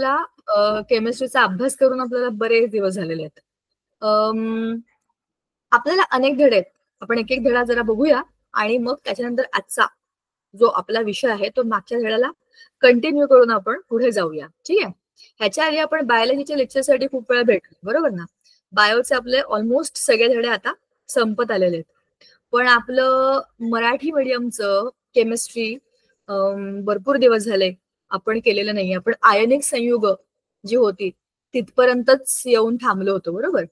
वेळेला केमिस्ट्रीचा अभ्यास करून आपल्याला बरेच दिवस झालेले आहेत. आपल्याला अनेक धडे आहेत. आपण एक एक धडा जरा बघूया आणि मग त्याच्यानंतर आजचा जो आपला विषय आहे तो मागच्या धड्याला कंटिन्यू करून आपण पुढे जाऊया. ठीक आहे. ह्याच्या आधी आपण बायोलॉजीच्या लेक्चरसाठी खूप वेळा भेटलो, बरोबर ना? बायोचे आपले ऑलमोस्ट सगळे धडे आता संपत आलेले आहेत. पण आपलं मराठी मीडियमचं केमिस्ट्री भरपूर दिवस झाले आपण केलेलं नाही. आपण आयनिक संयुग जी होती तिथपर्यंतच येऊन थांबलो होतो, बरोबर?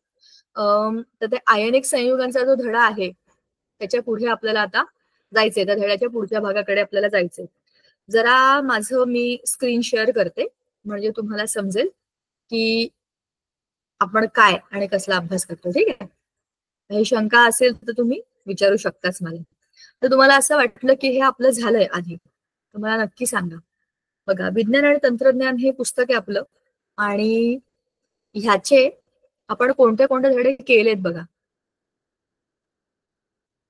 तर ते आयनिक संयुगांचा जो धडा आहे त्याच्या पुढे आपल्याला आता जायचंय. त्या धड्याच्या पुढच्या भागाकडे आपल्याला जायचंय. जरा माझं मी स्क्रीन शेअर करते म्हणजे तुम्हाला समजेल की आपण काय आणि कसला अभ्यास करतो. ठीक आहे. काही शंका असेल तर तुम्ही विचारू शकताच मला. तर तुम्हाला असं वाटलं की हे आपलं झालंय आधी तर मला नक्की सांगा. बघा, विज्ञान आणि तंत्रज्ञान हे पुस्तक आहे आपलं आणि ह्याचे आपण कोणते कोणते धडे केलेत बघा.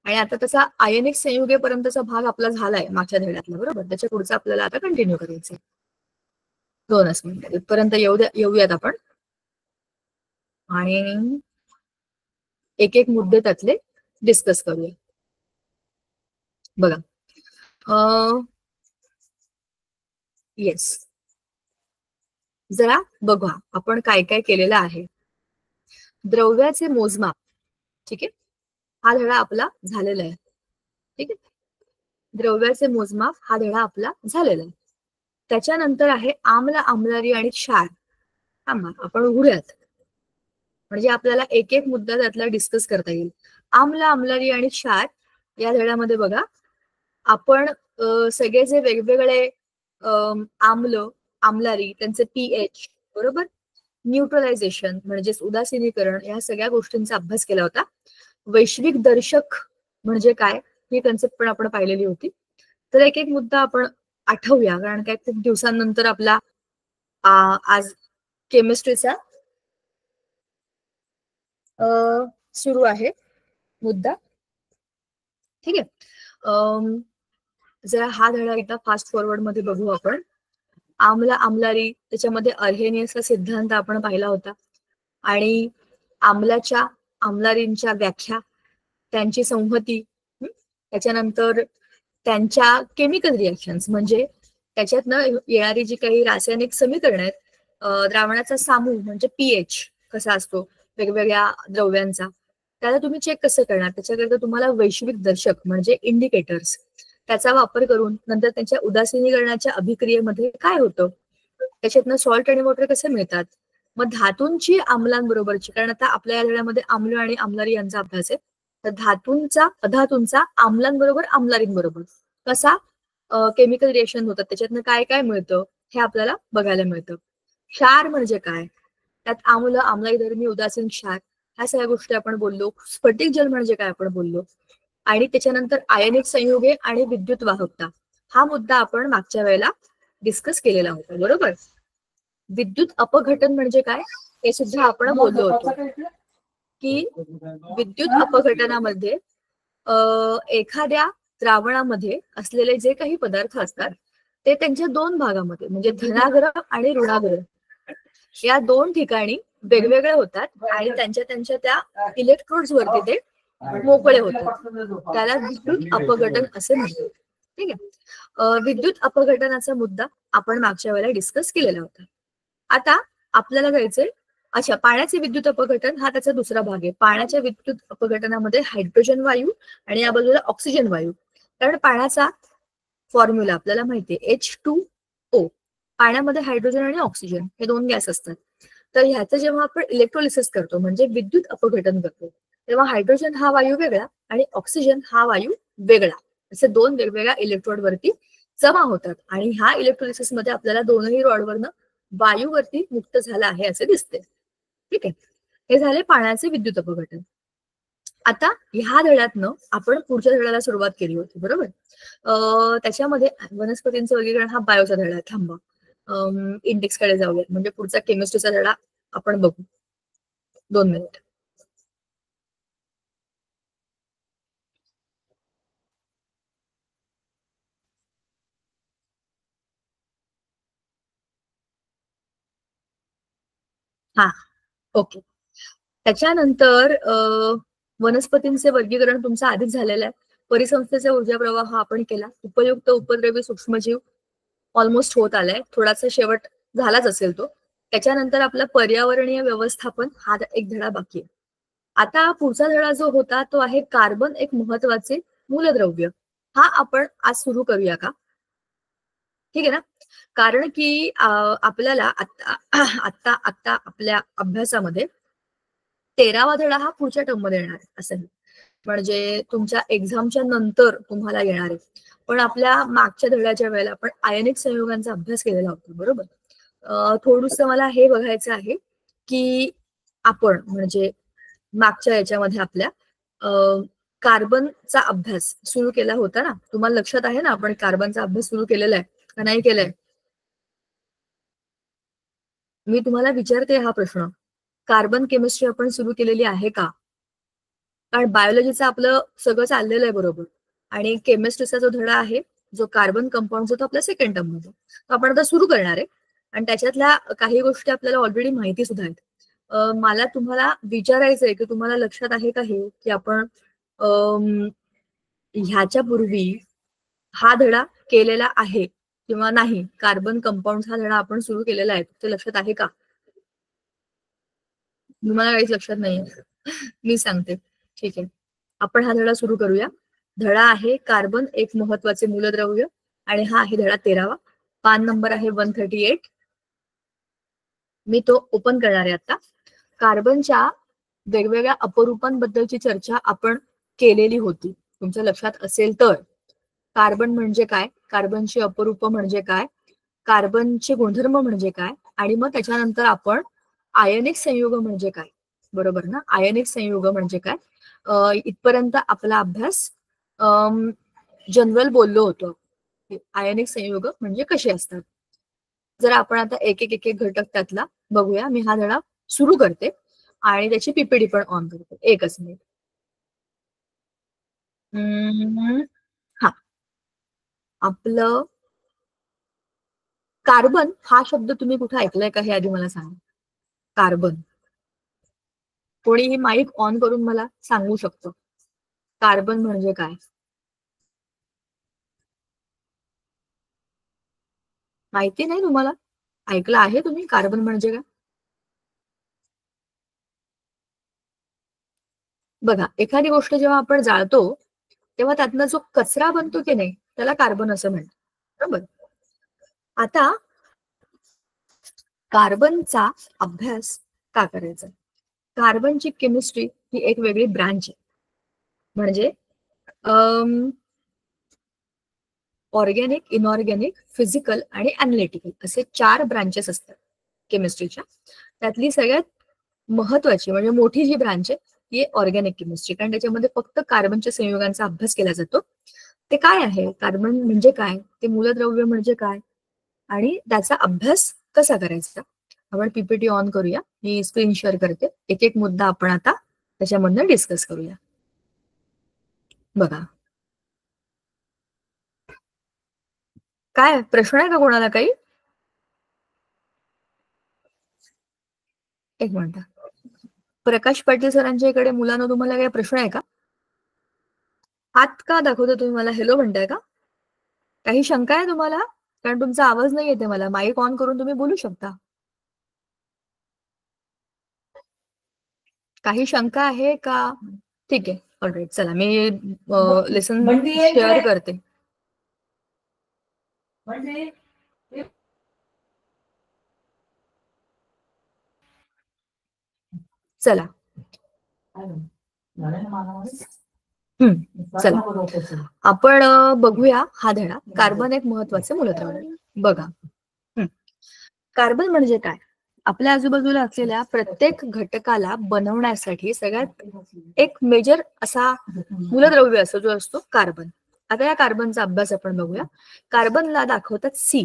आणि आता तसा आयनिक संयुगेपर्यंतचा भाग आपला झालाय मागच्या धड्यातला, बरोबर? त्याच्या पुढचा आपल्याला आता कंटिन्यू करायचं. 2च मिनिटं इथपर्यंत येऊयात आपण आणि एक एक मुद्दे त्यातले डिस्कस करूया. बघा, येस, जरा बघा आपण काय काय केलेलं आहे. द्रव्याचे मोजमाप, ठीक आहे, हा धडा आपला झालेला आहे. ठीक आहे. द्रव्याचे मोजमाप हा धडा आपला झालेला आहे. त्याच्यानंतर आहे आम्ल, आम्लारी आणि क्षार. थांबा, आपण उघडूयात म्हणजे आपल्याला एक एक मुद्दा त्यातला डिस्कस करता येईल. आम्ल, आम्लारी आणि क्षार या धड्यामध्ये बघा आपण सगळे जे वेगवेगळे आम्ल, आम्लारी, त्यांचे पीएच, बरोबर, न्यूट्रलायझेशन म्हणजेच उदासीनीकरण, या सगळ्या गोष्टींचा अभ्यास केला होता. वैश्विक दर्शक म्हणजे काय ही कन्सेप्ट पण आपण पाहिलेली होती. तर एक एक मुद्दा आपण आठवूया कारण काय खूप दिवसांनंतर आपला आज केमिस्ट्रीचा सुरू आहे मुद्दा. ठीक आहे. जरा हा धडा एकदा फास्ट फॉरवर्ड मध्ये बघू आपण. आम्ल, आम्लारी, त्याच्यामध्ये अर्हेनियसचा सिद्धांत आपण पाहिला होता आणि आम्लाच्या, आम्लारींच्या व्याख्या, त्यांची संहती, त्याच्यानंतर त्यांच्या केमिकल रिएक्शन्स म्हणजे त्याच्यातनं येणारी जी काही रासायनिक समीकरण आहेत, द्रावणाचा सामू म्हणजे पीएच कसा असतो वेगवेगळ्या द्रव्यांचा, त्याला तुम्ही चेक कसं करणार, त्याच्याकरता तुम्हाला वैश्विक दर्शक म्हणजे इंडिकेटर्स त्याचा वापर करून नंतर त्यांच्या उदासीनीकरणाच्या अभिक्रियेमध्ये काय होतं, त्याच्यातनं सॉल्ट आणि वॉटर कसे मिळतात, मग धातूंची आम्लांबरोबरची, कारण आता आपल्या या धड्यामध्ये आम्ल आणि आम्लारी यांचा अभ्यास आहे, तर धातूंचा, अधातूंचा आम्लांबरोबर, आम्लारींबरोबर कसा केमिकल रिएक्शन होतात, त्याच्यातनं काय काय मिळतं हे आपल्याला बघायला मिळतं. क्षार म्हणजे काय, त्यात आम्ल, आम्लाईधर्मी, उदासीन, क्षार ह्या सगळ्या गोष्टी आपण बोललो. स्फटिक जल म्हणजे काय आपण बोललो आणि त्याच्यानंतर आयनिक संयुगे आणि विद्युत वाहकता हा मुद्दा आपण मागच्या वेळेला डिस्कस केलेला होता, बरोबर. विद्युत अपघटन म्हणजे काय हे सुद्धा आपण बोललो होतो की विद्युत अपघटनामध्ये एखाद्या द्रावणामध्ये असलेले जे काही पदार्थ असतात ते त्यांच्या दोन भागामध्ये म्हणजे धनाग्र आणि ऋणाग्र या दोन ठिकाणी वेगवेगळे होतात आणि त्यांच्या त्यांच्या त्या इलेक्ट्रोड्स वरती ते मोकळे होतात. त्याला विद्युत अपघटन असे म्हणतात. ठीक आहे. विद्युत अपघटनाचा मुद्दा आपण मागच्या वेळेला डिस्कस केलेला होता. आता आपल्याला जायचंय, अच्छा, पाण्याचे विद्युत अपघटन हा त्याचा दुसरा भाग आहे. पाण्याच्या विद्युत अपघटनामध्ये हायड्रोजन वायू आणि या बाजूला ऑक्सिजन वायू, कारण पाण्याचा फॉर्म्युला आपल्याला माहितीये H2O. पाण्यामध्ये हायड्रोजन आणि ऑक्सिजन हे दोन गॅस असतात. तर ह्याचं जेव्हा आपण इलेक्ट्रोलिसिस करतो म्हणजे विद्युत अपघटन करतो तेव्हा हायड्रोजन हा वायू वेगळा आणि ऑक्सिजन हा वायू वेगळा असे दोन वेगवेगळ्या इलेक्ट्रोड वरती जमा होतात आणि ह्या इलेक्ट्रोलिसिस मध्ये आपल्याला दोनही रॉडवरनं वायूवरती मुक्त झाला आहे असे दिसते. ठीक आहे. हे झाले पाण्याचे विद्युत अपघटन. आता ह्या धड्यातनं आपण पुढच्या धड्याला सुरुवात केली होती, बरोबर. त्याच्यामध्ये वनस्पतींचं वर्गीकरण हा बायोचा धडा आहे. थांबा, इंडेक्स कडे जाऊया म्हणजे पुढचा केमिस्ट्रीचा धडा आपण बघू. 2 मिनिट. ओके. त्याच्यानंतर वनस्पतींचे वर्गीकरण तुमचं आधीच झालेलं आहे. परिसंस्थेचा ऊर्जा प्रवाह आपण केला. उपयुक्त उपद्रवी सूक्ष्मजीव ऑलमोस्ट होत आलाय, थोडासा शेवट झालाच असेल तो. त्याच्यानंतर आपला पर्यावरणीय व्यवस्थापन हा एक धडा बाकी आहे. आता पुढचा धडा जो होता तो आहे कार्बन एक महत्वाचे मूलद्रव्य. हा आपण आज सुरू करूया का? ठीक आहे ना. कारण की आपल्याला आता आता आता आपल्या अभ्यासामध्ये 13वा धडा हा पुढच्या टर्म मध्ये येणार आहे असं, म्हणजे तुमच्या एक्झामच्या नंतर तुम्हाला येणार आहे. पण आपल्या मागच्या धड्याच्या वेळेला आपण आयनिक संयुगांचा अभ्यास केलेला होता, बरोबर. थोडंसं मला हे बघायचं आहे की आपण म्हणजे मागच्या याच्यामध्ये आपल्या कार्बनचा अभ्यास सुरू केला होता ना. तुम्हाला लक्षात आहे ना आपण कार्बनचा अभ्यास सुरू केलेला आहे का नाही केलाय? मी तुम्हाला विचारते हा प्रश्न, कार्बन केमिस्ट्री आपण सुरू केलेली आहे का? कारण बायोलॉजीचं आपलं सगळं चाललेलं आहे, बरोबर. आणि केमिस्ट्रीचा जो धडा आहे जो कार्बन कंपाऊंडचा तो आपल्या सेकंड टर्म मध्ये तो आपण आता सुरू करणार आहे. आणि त्याच्यातल्या काही गोष्टी आपल्याला ऑलरेडी माहिती सुद्धा आहेत. मला तुम्हाला विचारायचंय की तुम्हाला लक्षात आहे का हे की आपण ह्याच्या पूर्वी हा धडा केलेला आहे किंवा नाही? कार्बन कंपाऊंड हा धडा आपण सुरू केलेला आहे, ते लक्षात आहे का? तुम्हाला काहीच लक्षात नाहीये? मी सांगते, ठीक आहे. आपण हा धडा सुरू करूया. धडा आहे कार्बन एक महत्वाचे मूलद्रव्य आणि हा आहे धडा 13वा. पान नंबर आहे 138. मी तो ओपन करणार आहे आता. कार्बनच्या वेगवेगळ्या अपरूपांबद्दलची चर्चा आपण केलेली होती, तुमच्या लक्षात असेल तर. कार्बन म्हणजे काय, कार्बनची अपरूप म्हणजे काय, कार्बनचे गुणधर्म म्हणजे काय, आणि मग त्याच्यानंतर आपण आयनिक संयुग म्हणजे काय, बरोबर ना. आयनिक संयुग म्हणजे काय इथपर्यंत आपला अभ्यास जनरल बोललो होतो. आयनिक संयुग म्हणजे कसे असतात. जर आपण आता एक एक एक एक घटक त्यातला बघूया. मी हा धडा सुरू करते आणि त्याची पीपीडी पण ऑन करते. एकच मिनिट. हा, आपलं कार्बन हा शब्द तुम्ही कुठे ऐकलाय का हे आधी मला सांगा. कार्बन, कोणीही माईक ऑन करून मला सांगू शकतो कार्बन म्हणजे काय? माहिती नाही तुम्हाला? ऐकलं आहे तुम्ही कार्बन म्हणजे काय? बघा, एखादी गोष्ट जेव्हा आपण जाळतो तेव्हा त्यातनं जो कचरा बनतो की नाही त्याला कार्बन असं म्हणतात, बरोबर. आता कार्बनचा अभ्यास का करायचा? कार्बनची केमिस्ट्री ही एक वेगळी ब्रांच आहे. म्हणजे ऑर्गॅनिक, इनऑर्गॅनिक, फिजिकल आणि अनलिटिकल असे 4 ब्रांचेस असतात केमिस्ट्रीच्या. त्यातली सगळ्यात महत्वाची म्हणजे मोठी जी ब्रांच आहे ती ऑर्गॅनिक केमिस्ट्री, कारण त्याच्यामध्ये फक्त कार्बनच्या संयुगांचा अभ्यास केला जातो. ते काय आहे, कार्बन म्हणजे काय, ते मूलद्रव्य म्हणजे काय, आणि त्याचा अभ्यास कसा करायचा. आपण पीपीटी ऑन करूया. मी स्क्रीन शेअर करते. एक एक मुद्दा आपण आता त्याच्यामधनं डिस्कस करूया. बघा, काय प्रश्न आहे का कोणाला काही? एक मिनिट. प्रकाश पाटील सरांच्या इकडे मुलांना तुम्हाला काही प्रश्न आहे का? हात का दाखवतो तुम्ही मला? हेलो म्हणताय का? काही शंका आहे तुम्हाला? कारण तुमचा आवाज नाही येते मला. माईक ऑन करून तुम्ही बोलू शकता. काही शंका आहे का? ठीक आहे, ऑलराईट. चला मी लेसन शेअर करते. चला चला आपण बघूया हा धडा. कार्बन एक महत्वाचे मूलद्रव्य. बघा, कार्बन म्हणजे काय? आपल्या आजूबाजूला असलेल्या प्रत्येक घटकाला बनवण्यासाठी सगळ्यात एक मेजर असा मूलद्रव्य असतो जो असतो कार्बन. आता या कार्बनचा अभ्यास आपण बघूया. कार्बनला दाखवतात सी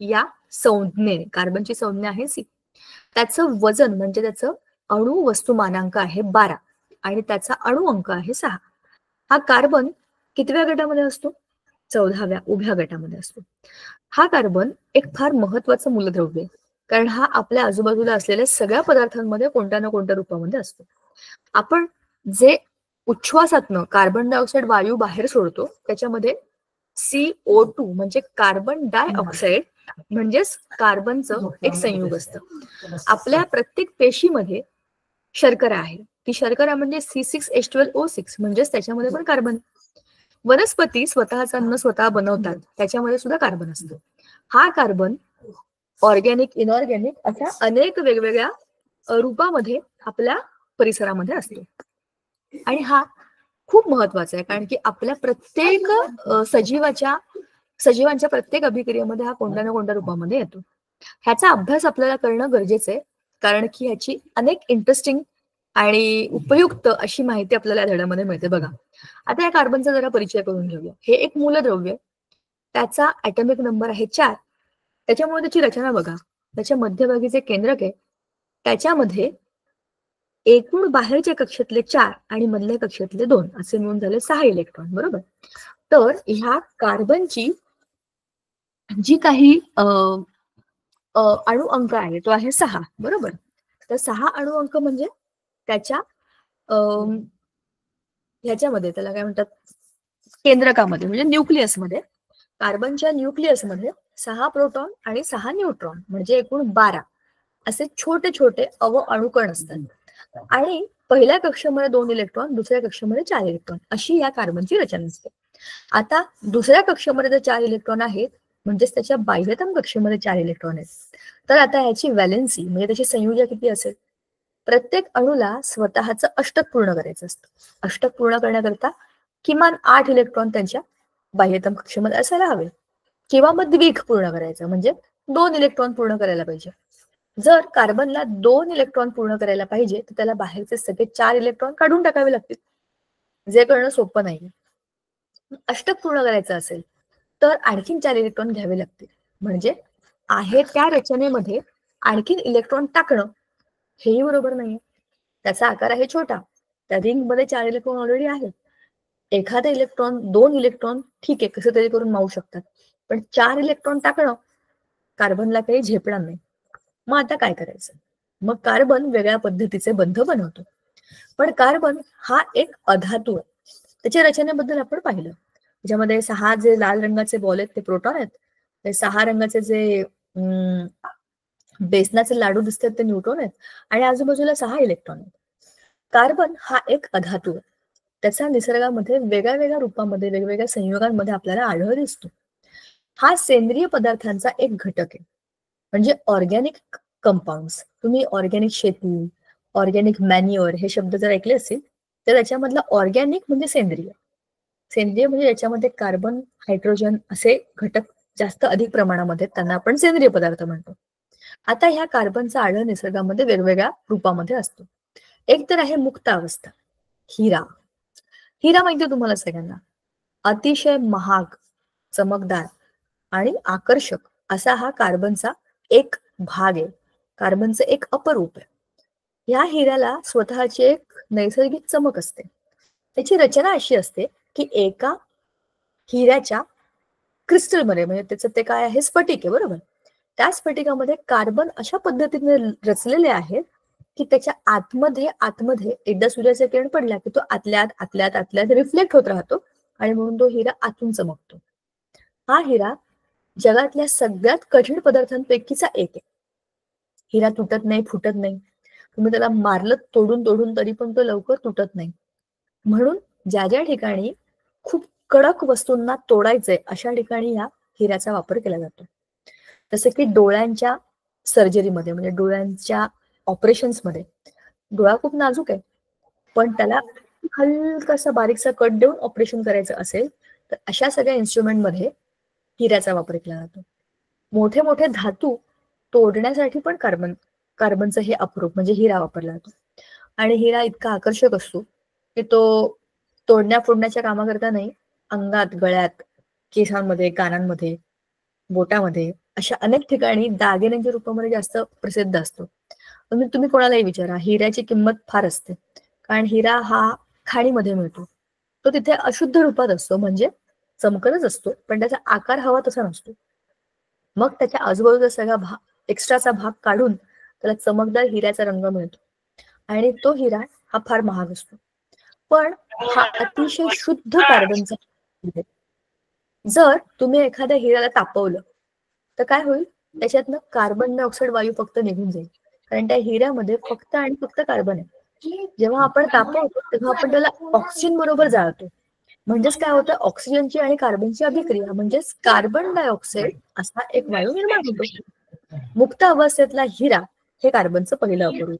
या संज्ञेने. कार्बनची संज्ञा आहे सी. त्याचं वजन म्हणजे त्याचं अणु वस्तुमानांक आहे 12 आणि त्याचा अणु अंक आहे 6. हा कार्बन कितव्या गटामध्ये असतो? 14व्या उभ्या गटामध्ये असतो. हा कार्बन एक फार महत्वाचं मूलद्रव्य आहे. कारण हा आपल्या आजूबाजूला असलेल्या सगळ्या पदार्थांमध्ये कोणत्या ना कोणत्या रूपामध्ये असतो. आपण जे उच्छ्वासातनं कार्बन डायऑक्साईड वायू बाहेर सोडतो त्याच्यामध्ये CO2 म्हणजे कार्बन डायऑक्साईड म्हणजेच कार्बनचं एक संयुग असतं. आपल्या प्रत्येक पेशीमध्ये शर्करा आहे. ती शर्करा म्हणजे C6H12O6 म्हणजेच त्याच्यामध्ये पण कार्बन. वनस्पती स्वतःचं अन्न स्वतः बनवतात, त्याच्यामध्ये सुद्धा कार्बन असतो. हा कार्बन ऑर्गॅनिक, इनऑर्गॅनिक अशा अनेक वेगवेगळ्या रूपामध्ये आपल्या परिसरामध्ये असतो. आणि हा खूप महत्वाचा आहे, कारण की आपल्या प्रत्येक सजीवांच्या प्रत्येक अभिक्रियेमध्ये हा कोणत्या ना कोणत्या रूपामध्ये येतो. ह्याचा अभ्यास आपल्याला करणं गरजेचं आहे, कारण की ह्याची अनेक इंटरेस्टिंग आणि उपयुक्त अशी माहिती आपल्याला या धड्यामध्ये मिळते. बघा, आता या कार्बनचा जरा परिचय करून घेऊया. हे एक मूलद्रव्य, त्याचा ऍटॉमिक नंबर आहे 4. त्याच्यामुळे त्याची रचना बघा. त्याच्या मध्यभागी जे केंद्रक आहे त्याच्यामध्ये एकूण बाहेरच्या कक्षेतले 4 आणि मधल्या कक्षेतले 2 असे मिळून झाले 6 इलेक्ट्रॉन, बरोबर. तर ह्या कार्बनची जी काही अणु अंक आहे तो आहे 6, बरोबर. तर 6 अणु अंक म्हणजे त्याच्या ह्याच्यामध्ये त्याला काय म्हणतात, केंद्रकामध्ये म्हणजे न्यूक्लियसमध्ये, कार्बनच्या न्यूक्लियसमध्ये 6 प्रोटॉन आणि 6 न्यूट्रॉन म्हणजे एकूण 12 असे छोटे छोटे अणुकण असतात. आणि पहिल्या कक्षेमध्ये 2 इलेक्ट्रॉन, दुसऱ्या कक्षेमध्ये 4 इलेक्ट्रॉन अशी या कार्बनची रचना असते. आता दुसऱ्या कक्षेमध्ये जर 4 इलेक्ट्रॉन आहेत म्हणजेच त्याच्या बाह्यतम कक्षेमध्ये 4 इलेक्ट्रॉन आहेत, तर आता याची व्हॅलेन्सी म्हणजे त्याची संयोजक किती असेल. प्रत्येक अणूला स्वतःचं अष्टक पूर्ण करायचं असतं. अष्टक पूर्ण करण्याकरता किमान 8 इलेक्ट्रॉन त्यांच्या बाह्यतम कक्षेमध्ये असायला हवे, किंवा मग द्विक पूर्ण करायचं म्हणजे 2 इलेक्ट्रॉन पूर्ण करायला पाहिजे. जर कार्बनला 2 इलेक्ट्रॉन पूर्ण करायला पाहिजे तर त्याला बाहेरचे सगळे 4 इलेक्ट्रॉन काढून टाकावे लागतील, जे करणं सोपं नाही. अष्टक पूर्ण करायचं असेल तर आणखीन 4 इलेक्ट्रॉन घ्यावे लागतील, म्हणजे आहे त्या रचनेमध्ये आणखीन इलेक्ट्रॉन टाकणं हेही बरोबर नाहीये. त्याचा आकार आहे छोटा, त्या रिंग मध्ये 4 इलेक्ट्रॉन ऑलरेडी आहेत. एखादा इलेक्ट्रॉन 2 इलेक्ट्रॉन ठीक आहे कसं तरी करून मावू शकतात, पण 4 इलेक्ट्रॉन टाकणं कार्बनला काही झेपणार नाही. मग आता काय करायचं. मग कार्बन वेगळ्या पद्धतीचे बंध बनवतो. पण कार्बन हा एक अधातू आहे. त्याच्या रचनेबद्दल आपण पाहिलं, त्याच्यामध्ये 6 जे लाल रंगाचे बॉल आहेत ते प्रोटॉन आहेत, ते 6 रंगाचे जे बेसनाचे लाडू दिसतात ते न्यूट्रॉन आहेत, आणि आजूबाजूला 6 इलेक्ट्रॉन आहेत. कार्बन हा एक अधातू आहे. त्याचा निसर्गामध्ये वेगळ्या वेगळ्या रूपामध्ये वेगवेगळ्या संयोगांमध्ये आपल्याला आढळ दिसतो. हा सेंद्रिय पदार्थांचा एक घटक आहे, म्हणजे ऑर्गॅनिक कंपाऊंड्स. तुम्ही ऑर्गॅनिक शेती, ऑर्गॅनिक मॅन्युअर हे शब्द जर ऐकले असतील तर त्याच्यामधला ऑर्गॅनिक म्हणजे सेंद्रिय. सेंद्रिय म्हणजे याच्यामध्ये कार्बन, हायड्रोजन असे घटक जास्त अधिक प्रमाणामध्ये, त्यांना आपण सेंद्रिय पदार्थ म्हणतो. आता ह्या कार्बनचा आढळ निसर्गामध्ये वेगवेगळ्या रूपामध्ये असतो. एक तर आहे मुक्त अवस्था, हिरा. हिरा माहिती तुम्हाला सगळ्यांना, अतिशय महाग, चमकदार आणि आकर्षक असा हा कार्बनचा एक भाग आहे, कार्बनचं एक अपरूप आहे. या हिऱ्याला स्वतःची एक नैसर्गिक चमक असते. त्याची रचना अशी असते की एका हिऱ्याच्या क्रिस्टलमध्ये, म्हणजे त्याचं ते काय आहे, स्फटिक आहे, बरोबर. त्या स्फटिकामध्ये कार्बन अशा पद्धतीने रचलेले आहेत की त्याच्या आतमध्ये एकदा सूर्याचा किरण पडला की तो आतल्यात रिफ्लेक्ट होत राहतो, आणि म्हणून तो हिरा आतून चमकतो. हा हिरा जगातल्या सगळ्यात कठीण पदार्थांपैकीचा एक आहे. हिरा तुटत नाही, फुटत नाही. तुम्ही त्याला मारलं तोडून तरी पण तो लवकर तुटत नाही. म्हणून ज्या ज्या ठिकाणी खूप कडक वस्तूंना तोडायचंय अशा ठिकाणी या हिऱ्याचा वापर केला जातो. जसं की डोळ्यांच्या सर्जरीमध्ये, म्हणजे डोळ्यांच्या ऑपरेशन्समध्ये, डोळा खूप नाजूक आहे पण त्याला हलकासा बारीकसा कट देऊन ऑपरेशन करायचं असेल तर अशा सगळ्या इन्स्ट्रुमेंटमध्ये हिऱ्याचा वापर केला जातो. मोठे मोठे धातू तोडण्यासाठी पण कार्बनचं हे अप्रूप म्हणजे हिरा वापरला जातो. आणि हिरा इतका आकर्षक असतो की तो तोडण्या फोडण्याच्या कामाकरता नाही, अंगात, गळ्यात, केसांमध्ये, कानांमध्ये, बोटामध्ये अशा अनेक ठिकाणी दागिन्यांच्या रूपामध्ये जास्त प्रसिद्ध असतो. तुम्ही कोणालाही विचारा, हिऱ्याची किंमत फार असते, कारण हिरा हा खाणीमध्ये मिळतो. तो तिथे अशुद्ध रूपात असतो, म्हणजे चमकतच असतो पण त्याचा आकार हवा तसा नसतो. मग त्याच्या आजूबाजूचा सगळा एक्स्ट्राचा भाग काढून त्याला चमकदार हिऱ्याचा रंग मिळतो आणि तो हिरा हा फार महाग असतो. पण हा अतिशय शुद्ध कार्बनचा आहे. जर तुम्ही एखाद्या हिऱ्याला तापवलं तर काय होईल, त्याच्यातनं कार्बन डायऑक्साईड वायू फक्त निघून जाईल, कारण त्या हिऱ्यामध्ये फक्त आणि फक्त कार्बन आहे. जेव्हा आपण तापवतो तेव्हा आपण त्याला ऑक्सिजन बरोबर जाळतो, म्हणजेच काय होतं, ऑक्सिजनची आणि कार्बनची अभिक्रिया म्हणजेच कार्बन डायऑक्साईड असा एक वायू निर्माण होतो. मुक्त अवस्थेतला हिरा हे कार्बनचं पहिलं अपरूप.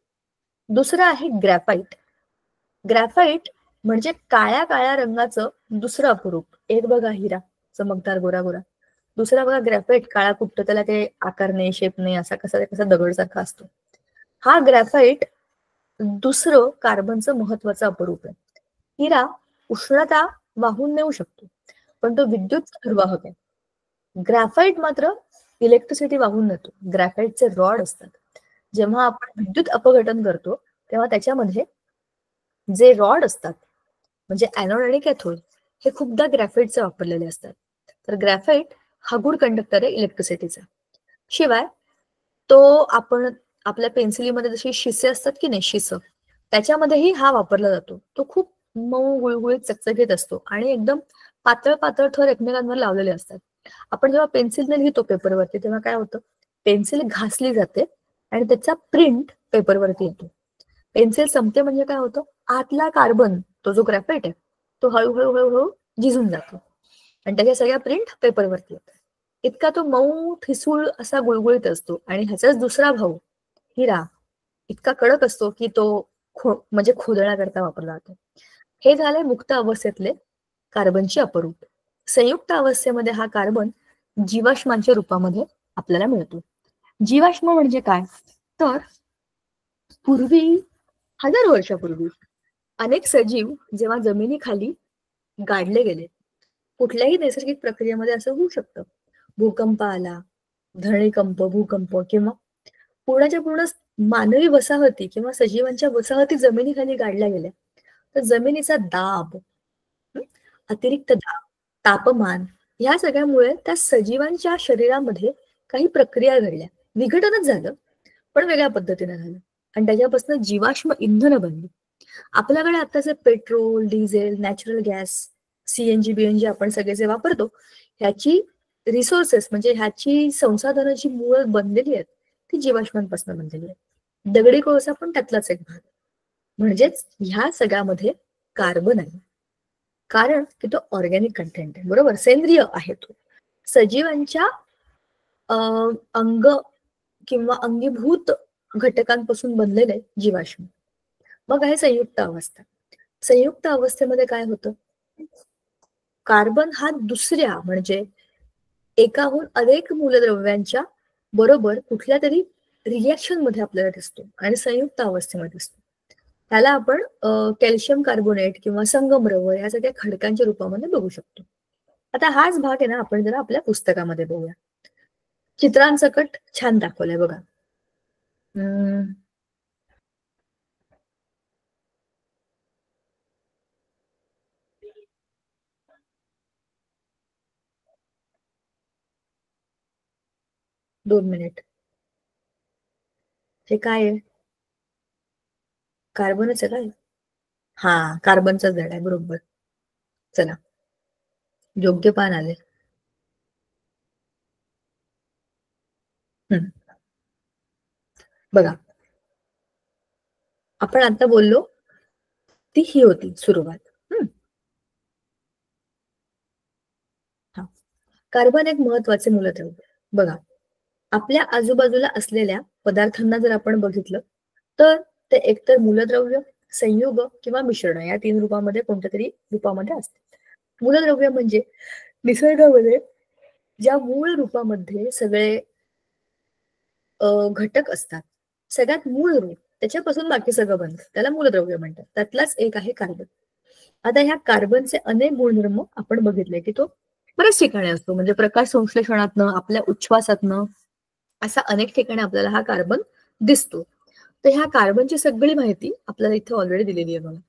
दुसरं आहे ग्रॅफाइट. ग्रॅफाइट म्हणजे काळ्या काळ्या रंगाचं दुसरं अपरूप. एक बघा हिरा चमकदार गोरा गोरा, दुसरा बघा ग्रॅफाइट काळा कुट्ट, त्याला ते आकार नाही, शेप नाही, असा कसा दगडसारखा असतो. हा ग्रॅफाइट दुसरं कार्बनचं महत्वाचं अपरूप आहे. हिरा उष्णता वाहून नेऊ शकतो, पण तो विद्युत निर्वाहक आहे. ग्रॅफाइट मात्र इलेक्ट्रिसिटी वाहून नेतो. ग्रॅफाइटचे रॉड असतात. जेव्हा आपण विद्युत अपघटन करतो तेव्हा त्याच्यामध्ये जे रॉड असतात म्हणजे ऍनोड आणि कॅथोड हे खूपदा ग्रॅफाइटचे वापरलेले असतात. तर ग्रॅफाइट हा गुड कंडक्टर आहे इलेक्ट्रिसिटीचा. शिवाय तो आपण आपल्या पेन्सिलीमध्ये जशी शिसे असतात की नाही, शिस, त्याच्यामध्येही हा वापरला जातो. तो खूप मऊ गुळगुळीत चकचकीत असतो आणि एकदम पातळ पातळ थर एकमेकांवर लावलेले असतात. आपण जेव्हा पेन्सिलने लिहितो पेपरवरती तेव्हा काय होतं, पेन्सिल घासली जाते आणि त्याचा प्रिंट पेपरवरती येतो. पेन्सिल संपते म्हणजे काय होतं, आतला कार्बन तो जो ग्रॅफाइट आहे तो हळूहळू हळूहळू झिजून जातो आणि त्याच्या सगळ्या प्रिंट पेपरवरती येतात. इतका तो मऊ ठिसूळ असा गुळगुळीत असतो. आणि ह्याचाच दुसरा भाऊ हिरा इतका कडक असतो की तो म्हणजे खोदण्याकरता वापरला जातो. हे झाले मुक्त अवस्थेतले कार्बनचे अपरूप. संयुक्त अवस्थेमध्ये हा कार्बन जीवाश्मांच्या रूपामध्ये आपल्याला मिळतो. जीवाश्म म्हणजे काय, तर पूर्वी, हजारो वर्षापूर्वी अनेक सजीव जेव्हा जमिनीखाली गाडले गेले, कुठल्याही नैसर्गिक प्रक्रियेमध्ये असं होऊ शकतं, भूकंप आला, धरणीकंप, भूकंप, किंवा पूर्णच्या पूर्ण मानवी वसाहती किंवा सजीवांच्या वसाहती जमिनीखाली गाडल्या गेल्या, तर जमिनीचा दाब, अतिरिक्त दाब, तापमान, ह्या सगळ्यामुळे त्या सजीवांच्या शरीरामध्ये काही प्रक्रिया घडल्या. विघटनच झालं, पण वेगळ्या पद्धतीने झालं आणि त्याच्यापासून जीवाश्म इंधन बनली. आपल्याकडे आताचे petrol, diesel, natural gas, CNG, BNG आपण सगळे जे वापरतो, ह्याची रिसोर्सेस म्हणजे ह्याची संसाधनाची मूळ बनलेली आहेत ती जीवाश्मांपासून बनलेली आहे. दगडी कोळसा पण त्यातलाच एक भाग. म्हणजेच ह्या सगळ्यामध्ये कार्बन आहे, कारण की तो ऑर्गॅनिक कंटेंट आहे, बरोबर, सेंद्रिय आहे तो. सजीवांच्या अंग किंवा अंगीभूत घटकांपासून बनलेले जीवाश्म. मग आहे संयुक्त अवस्था. संयुक्त अवस्थेमध्ये काय होतं, कार्बन हा दुसऱ्या म्हणजे एकाहून अनेक मूलद्रव्यांच्या बरोबर कुठल्या तरी रिएक्शन मध्ये आपल्याला दिसतो आणि संयुक्त अवस्थेमध्ये दिसतो. त्याला आपण कॅल्शियम कार्बोनेट किंवा संगमरवर या सगळ्या खडकांच्या रूपामध्ये बघू शकतो. आता हाच भाग आहे ना, आपण जरा आपल्या पुस्तकामध्ये बघूया. चित्रांसकट छान दाखवलंय बघा. 2 मिनिट. हे काय आहे, कार्बनच आहे काय? हा, कार्बनचाच धडा आहे, बरोबर. चला, योग्य पान आले. बघा, आपण आता बोललो ती ही होती सुरुवात. हा, कार्बन एक महत्वाचे मूलद्रव्य. बघा, आपल्या आजूबाजूला असलेल्या पदार्थांना जर आपण बघितलं तर ते एकतर मूलद्रव्य, संयुग किंवा मिश्रण या 3 रूपामध्ये कोणत्या तरी रूपामध्ये असते. मूलद्रव्य म्हणजे निसर्गामध्ये ज्या मूळ रूपामध्ये सगळे घटक असतात, सगळ्यात मूळ रूप, त्याच्यापासून बाकी सगळं बनतं, त्याला मूलद्रव्य म्हणतात. त्यातलाच एक आहे कार्बन. आता ह्या कार्बनचे अनेक गुणधर्म आपण बघितले की तो बऱ्याच ठिकाणी असतो, म्हणजे प्रकाश संश्लेषणातनं, आपल्या उच्छ्वासातनं, असा अनेक ठिकाणी आपल्याला हा कार्बन दिसतो. तर ह्या कार्बनची सगळी माहिती आपल्याला इथे ऑलरेडी दिलेली आहे बघा.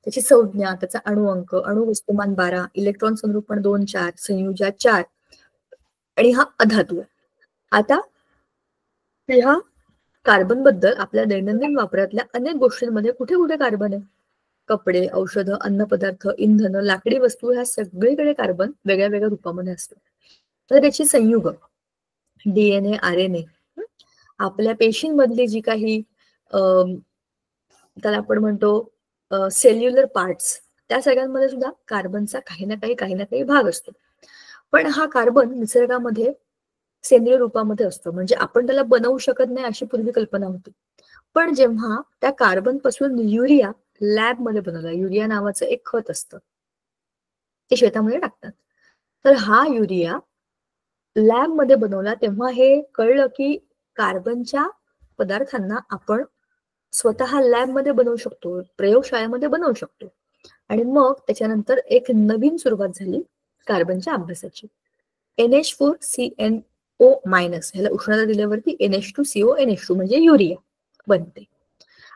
त्याची संज्ञा, त्याचा अणुअंक, अणुवस्तुमान 12, इलेक्ट्रॉन संरूपण 2, 4, संयुजा 4 आणि हा अधातू आहे. आता ह्या कार्बन बद्दल आपल्या दैनंदिन वापरातल्या अनेक गोष्टींमध्ये कुठे कुठे कार्बन आहे. कपडे, औषधं, अन्नपदार्थ, इंधन, लाकडी वस्तू ह्या सगळीकडे कार्बन वेगळ्या वेगळ्या रूपामध्ये असतो. तर त्याची संयुग DNA, RNA, आपल्या पेशींमधली जी काही त्याला आपण म्हणतो सेल्युलर पार्ट्स, त्या सगळ्यांमध्ये सुद्धा कार्बनचा काही ना काही भाग असतो. पण हा कार्बन निसर्गामध्ये सेंद्रिय रूपामध्ये असतो, म्हणजे आपण त्याला बनवू शकत नाही अशी पूर्वी कल्पना होती. पण जेव्हा त्या कार्बन पासून युरिया लॅबमध्ये बनवला, युरिया नावाचं एक खत असतं, ते शेतामध्ये टाकतात. तर हा युरिया लॅबमध्ये बनवला तेव्हा हे कळलं की कार्बनच्या पदार्थांना आपण स्वतः लॅबमध्ये बनवू शकतो, प्रयोगशाळेमध्ये बनवू शकतो. आणि मग त्याच्यानंतर एक नवीन सुरुवात झाली कार्बनच्या अभ्यासाची. NH4CnO- ह्याला उष्णता दिल्यावरती NH2CONH2 म्हणजे युरिया बनते.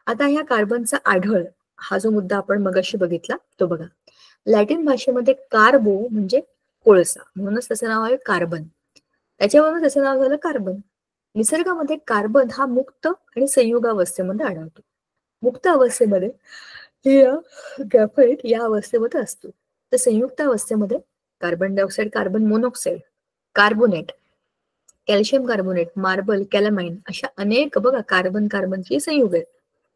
आता ह्या कार्बनचा आढळ हा जो मुद्दा आपण मगाशी बघितला तो बघा. लॅटिन भाषेमध्ये कार्बो म्हणजे कोळसा, म्हणूनच त्याचं नाव आहे कार्बन. त्याच्यावरून त्याचं नाव झालं कार्बन. निसर्गामध्ये कार्बन हा मुक्त आणि संयुगावस्थेमध्ये आढळतो. मुक्त अवस्थेमध्ये ग्रॅफाइट या अवस्थेमध्ये असतो. तर संयुक्त अवस्थेमध्ये carbon dioxide, carbon monoxide, carbonate, calcium carbonate, marble, calamine अशा अनेक बघा कार्बनची संयुग आहेत,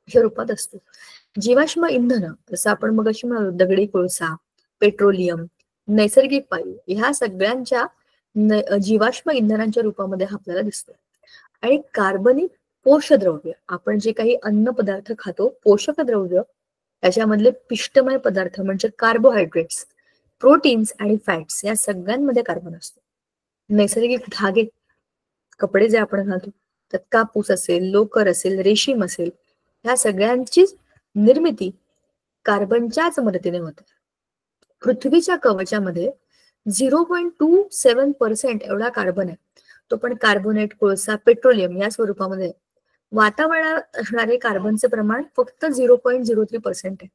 अशा रूपात असतो. जीवाश्म इंधन जसं आपण मग अशी म्हणालो दगडी कोळसा, पेट्रोलियम, नैसर्गिक वायू ह्या सगळ्यांच्या जीवाश्म इंधनांच्या रूपामध्ये आपल्याला दिसतो. आणि कार्बनिक पोषद्रव्य, आपण जे काही अन्न पदार्थ खातो, पोषक द्रव्य त्याच्यामधले पिष्टमय पदार्थ म्हणजे कार्बोहायड्रेट्स, प्रोटीन्स आणि फॅट्स या सगळ्यांमध्ये कार्बन असतो. नैसर्गिक धागे, कपडे जे आपण घालतो त्यात कापूस असेल, लोकर असेल, रेशीम असेल, ह्या सगळ्यांची निर्मिती कार्बनच्याच मदतीने होते. पृथ्वीच्या कवचामध्ये 0.27% एवढा कार्बन आहे. तो पण कार्बोनेट, कोळसा, पेट्रोलियम या स्वरूपामध्ये. वातावरणात असणारे कार्बनचे प्रमाण फक्त 0.03% आहे.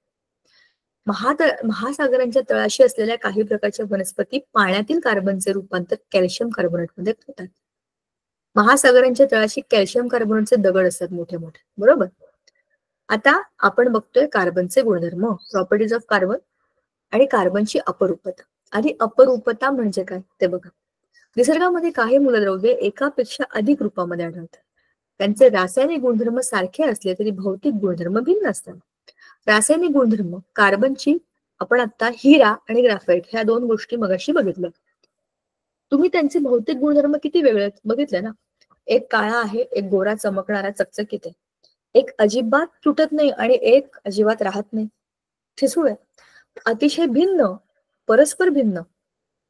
महासागरांच्या तळाशी असलेल्या काही प्रकारच्या वनस्पती पाण्यातील कार्बनचे रूपांतर कॅल्शियम कार्बोनेटमध्ये करतात. महासागरांच्या तळाशी कॅल्शियम कार्बोनेटचे दगड असतात मोठे मोठे, बरोबर. आता आपण बघतोय कार्बनचे गुणधर्म, प्रॉपर्टीज ऑफ कार्बन आणि कार्बनची अपरूपता. आधी अपरूपता म्हणजे काय ते बघा. निसर्गामध्ये काही मूलद्रव्ये एकापेक्षा अधिक रूपामध्ये आढळतात. त्यांचे रासायनिक गुणधर्म सारखे असले तरी भौतिक गुणधर्म भिन्न असतात. रासायनिक गुणधर्म कार्बनची आपण आता हिरा आणि ग्राफाइट ह्या दोन गोष्टी मगाशी बघितल्या. तुम्ही त्यांचे भौतिक गुणधर्म किती वेगळे बघितले ना. एक काळा आहे, एक गोरा चमकणारा चकचकीत आहे. एक अजिबात तुटत नाही आणि एक अजिबात राहत नाही, ठिसूळ आहे. अतिशय भिन्न, परस्पर भिन्न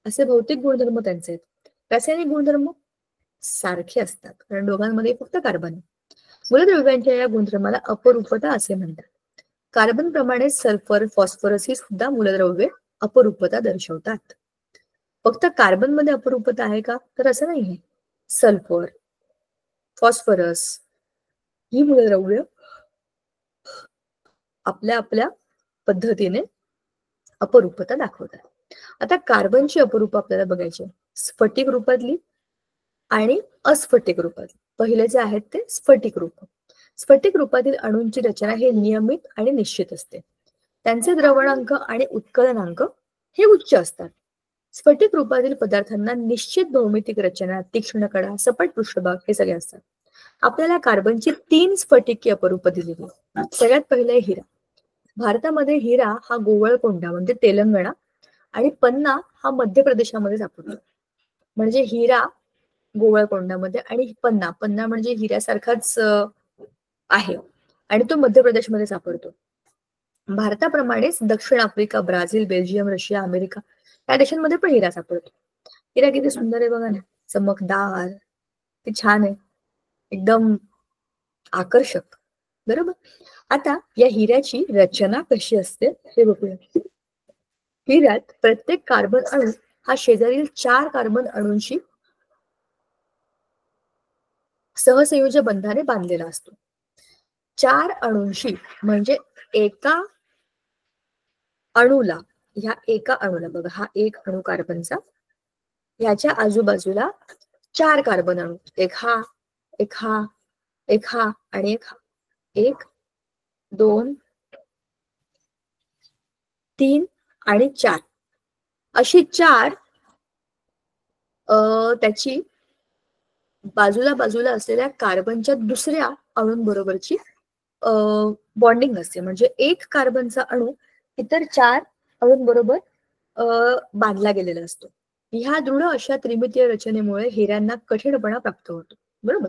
असे भौतिक गुणधर्म त्यांचे आहेत. रासायनिक गुणधर्म सारखे असतात कारण दोघांमध्ये फक्त कार्बन आहे. मूलद्रव्यांच्या या गुणधर्माला अपरूपता असे म्हणतात. कार्बन प्रमाणे सल्फर, फॉस्फरस ही सुद्धा मूलद्रव्ये अपरूपता दर्शवतात. फक्त कार्बन मध्ये अपरूपता आहे का, तर असं नाहीये. सल्फर, फॉस्फरस ही मूलद्रव्य आपल्या आपल्या पद्धतीने अपरूपता दाखवतात. आता कार्बनची अपरूप आपल्याला बघायची, स्फटिक रूपातली आणि अस्फटिक रूपातली. पहिले जे आहेत ते स्फटिक रूप. स्फटिक रूपातील अणूंची रचना हे नियमित आणि निश्चित असते. त्यांचे द्रवणांक आणि उत्कलनांक हे उच्च असतात. स्फटिक रूपातील पदार्थांना निश्चित भौमितिक रचना, तीक्ष्ण कडा, सपाट पृष्ठभाग हे सगळे असतात. आपल्याला कार्बनची 3 स्फटिकीय अपरूप दिलेली. सगळ्यात पहिले हिरा. भारतामध्ये हिरा हा गोवळकोंडा म्हणजे तेलंगणा आणि पन्ना हा मध्य प्रदेशामध्ये सापडतो. म्हणजे हिरा गोवळकोंडामध्ये आणि पन्ना, पन्ना म्हणजे हिऱ्यासारखाच आहे आणि तो मध्य प्रदेशमध्ये सापडतो. भारताप्रमाणेच दक्षिण Africa, Brazil, Belgium, Russia, America या देशांमध्ये पण हिरा सापडतो. हिरा किती सुंदर आहे बघा ना, चमकदार, किती छान आहे, एकदम आकर्षक, बरोबर. आता या हिऱ्याची रचना कशी असते हे बघूया. हिऱ्यात प्रत्येक कार्बन अणू हा शेजारील 4 कार्बन अणूंशी सहसंयोजी बंधाने बांधलेला असतो. 4 अणूंशी म्हणजे एका अणूला, ह्या एका अणूला बघा, हा एक अणू कार्बनचा, ह्याच्या आजूबाजूला 4 कार्बन अणू, एक हा, एक हा, एक हा आणि एक हा, 1 2 3 आणि 4 अशी 4 त्याची बाजूला बाजूला असलेल्या कार्बनच्या दुसऱ्या अणूंबरोबरची बॉन्डिंग असते. म्हणजे एक कार्बनचा अणू इतर 4 अणूंबरोबर बांधला गेलेला असतो. ह्या दृढ अशा त्रिमितीय रचनेमुळे हिऱ्यांना कठीणपणा प्राप्त होतो. बरोबर.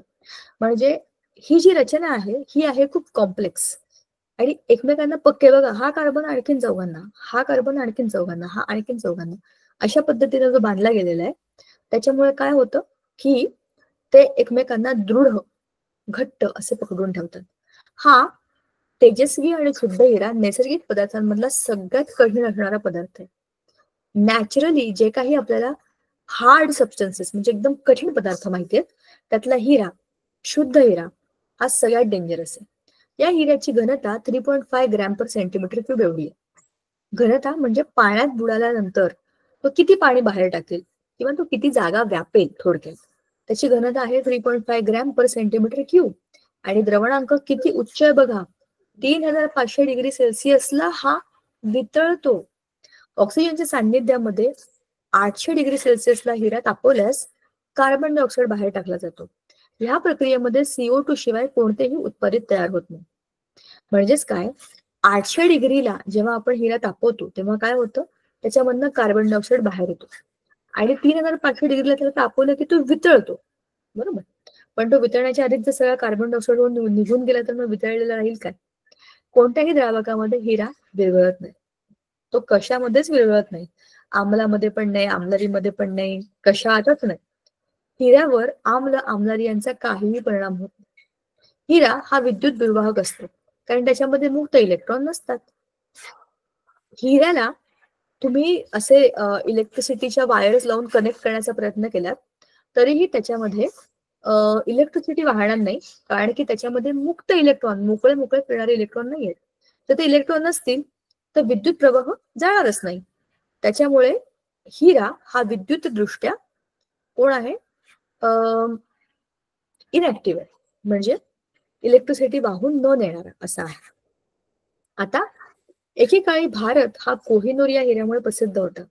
म्हणजे ही जी रचना आहे ही आहे खूप कॉम्प्लेक्स आणि एकमेकांना पक्के. बघा, हा कार्बन आणखीन चौघांना, हा कार्बन आणखीन चौघांना, हा आणखीन चौघांना, अशा पद्धतीने जो बांधला गेलेला आहे त्याच्यामुळे काय होतं की ते एकमेकांना दृढ घट्ट असे पकडून ठेवतात. हा तेजस्वी आणि शुद्ध हिरा नैसर्गिक पदार्थांमधला सगळ्यात कठीण असणारा पदार्थ आहे. नॅचरली जे काही आपल्याला हार्ड सबस्टन्सेस म्हणजे एकदम कठीण पदार्थ माहिती आहेत त्यातला हिरा, शुद्ध हिरा हा सगळ्यात डेंजरस आहे. या हिऱ्याची घनता 3.5 ग्रॅम पर सेंटीमीटर क्यूब एवढी आहे. घनता म्हणजे पाण्यात बुडाल्यानंतर तो किती पाणी बाहेर टाकेल किंवा तो किती जागा व्यापेल, थोडक्यात त्याची घनता आहे 3.5 ग्रॅम पर सेंटीमीटर क्यूब. आणि द्रवणांक किती उच्च आहे बघा, 3500 डिग्री सेल्सिअसला हा वितळतो. ऑक्सिजनच्या सान्निध्यामध्ये 800 डिग्री सेल्सिअसला हिरा तापवल्यास कार्बन डायऑक्साईड बाहेर टाकला जातो. ह्या प्रक्रियेमध्ये CO2 शिवाय कोणतेही उत्पादित तयार होत नाही. म्हणजेच काय, 800 डिग्रीला जेव्हा आपण हिरा तापवतो तेव्हा काय होतं, त्याच्यामधनं कार्बन डायऑक्साईड बाहेर येतो आणि 3500 डिग्रीला त्याला तापवलं की तो वितळतो. बरोबर. पण तो वितळण्याच्या आधीच जर सगळा कार्बन डायऑक्साईड निघून गेला तर मग वितळलेला राहील काय? कोणत्याही द्रावकामध्ये हिरा विरघळत नाही. तो कशामध्येच विरघळत नाही. आम्लामध्ये पण नाही, आम्लारीमध्ये पण नाही, कशातच नाही. हिऱ्यावर आम्ल आम्लारी यांचा काहीही परिणाम होत नाही. हिरा हा विद्युत दुर्वाहक असतो कारण त्याच्यामध्ये मुक्त इलेक्ट्रॉन नसतात. हिऱ्याला तुम्ही असे इलेक्ट्रिसिटीच्या वायर्स लावून कनेक्ट करण्याचा प्रयत्न केलात तरीही त्याच्यामध्ये इलेक्ट्रिसिटी वाहणार नाही कारण की त्याच्यामध्ये मुक्त इलेक्ट्रॉन, मोकळे मोकळे फिरणारे इलेक्ट्रॉन नाही आहेत. तर ते इलेक्ट्रॉन नसतील तर विद्युत प्रवाह जाणारच नाही. त्याच्यामुळे हिरा हा विद्युत दृष्ट्या कोण आहे, इनॅक्टिव्ह आहे, म्हणजे इलेक्ट्रिसिटी वाहून न नेणारा असा आहे. आता एकेकाळी भारत हा कोहिनूर या हिऱ्यामुळे प्रसिद्ध होता.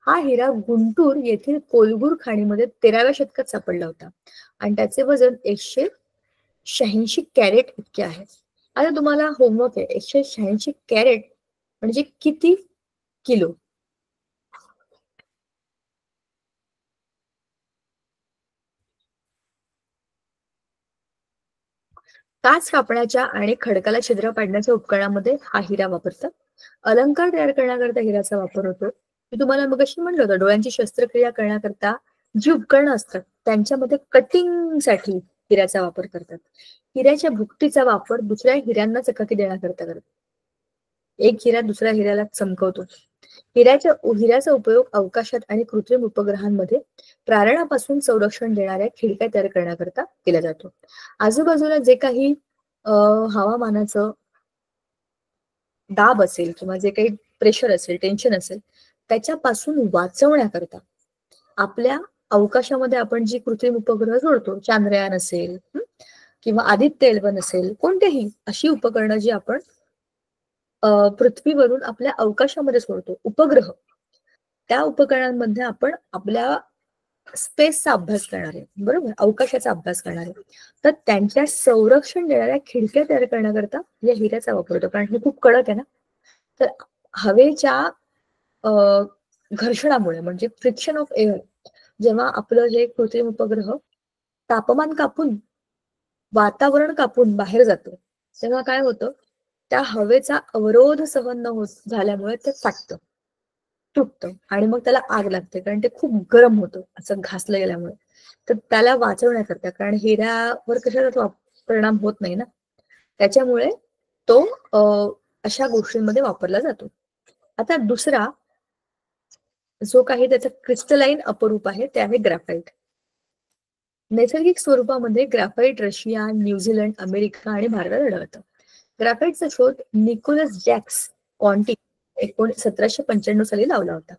हा हिरा गुंटूर येथील कोलगूर खाणीमध्ये 13व्या शतकात सापडला होता आणि त्याचे वजन 186 कॅरेट इतके आहे. आता तुम्हाला होमवर्क आहे, 186 कॅरेट म्हणजे किती किलो? काच कापण्याच्या आणि खडकाला छिद्र पाडण्याच्या उपकरणामध्ये हा हिरा वापरतात. अलंकार तयार करण्याकरता हिऱ्याचा वापर होतो. मी तुम्हाला मगाशी म्हणलं होतं, डोळ्यांची शस्त्रक्रिया करण्याकरता जी उपकरणं असतात त्यांच्यामध्ये कटिंगसाठी हिऱ्याचा वापर करतात. हिऱ्याच्या भुकटीचा वापर दुसऱ्या हिऱ्यांना चकाकी देण्याकरता करतात. एक हिरा दुसऱ्या हिऱ्याला चमकवतो. हिऱ्याचा उपयोग अवकाशात आणि कृत्रिम उपग्रहांमध्ये प्रारणापासून संरक्षण देणाऱ्या खिडक्या तयार करण्याकरता केला जातो. आजूबाजूला जे काही हवामानाचं दाब असेल किंवा जे काही प्रेशर असेल, टेन्शन असेल, त्याच्यापासून वाचवण्याकरता आपल्या अवकाशामध्ये आपण जी कृत्रिम उपग्रह सोडतो, चांद्रयान असेल किंवा आदित्य एल1 असेल, कोणतेही अशी उपकरणं जी आपण पृथ्वीवरून आपल्या अवकाशामध्ये सोडतो, उपग्रह, त्या उपकरणांमध्ये आपण आपल्या स्पेसचा अभ्यास करणार आहे, बरोबर, अवकाशाचा अभ्यास करणार आहे. तर त्यांच्या संरक्षण देणाऱ्या खिडक्या तयार करण्याकरता या हिऱ्याचा वापर होतो कारण हे खूप कडक आहे ना. तर हवेच्या घर्षणामुळे म्हणजे फ्रिक्शन ऑफ एअर, जेव्हा आपलं हे कृत्रिम उपग्रह तापमान कापून, वातावरण कापून बाहेर जातं तेव्हा काय होतं, त्या हवेचा अवरोध सहन न होत झाल्यामुळे ते फाटतं, तुटतं आणि मग त्याला आग लागते कारण ते खूप गरम होतं असं घासलं गेल्यामुळे. तर त्याला वाचवण्याकरता, कारण हिऱ्यावर कशाचा परिणाम होत नाही ना, त्याच्यामुळे तो अशा गोष्टींमध्ये वापरला जातो. आता दुसरा जो काही त्याचा क्रिस्टलाइन अपरूप आहे ते आहे ग्राफाईट. नैसर्गिक स्वरूपामध्ये ग्राफाईट रशिया, न्यूझीलंड, अमेरिका आणि भारतात आढळतं. ग्राफाईटचा शोध निकोलस जॅक्स कॉन्टी 1795 साली लावला होता.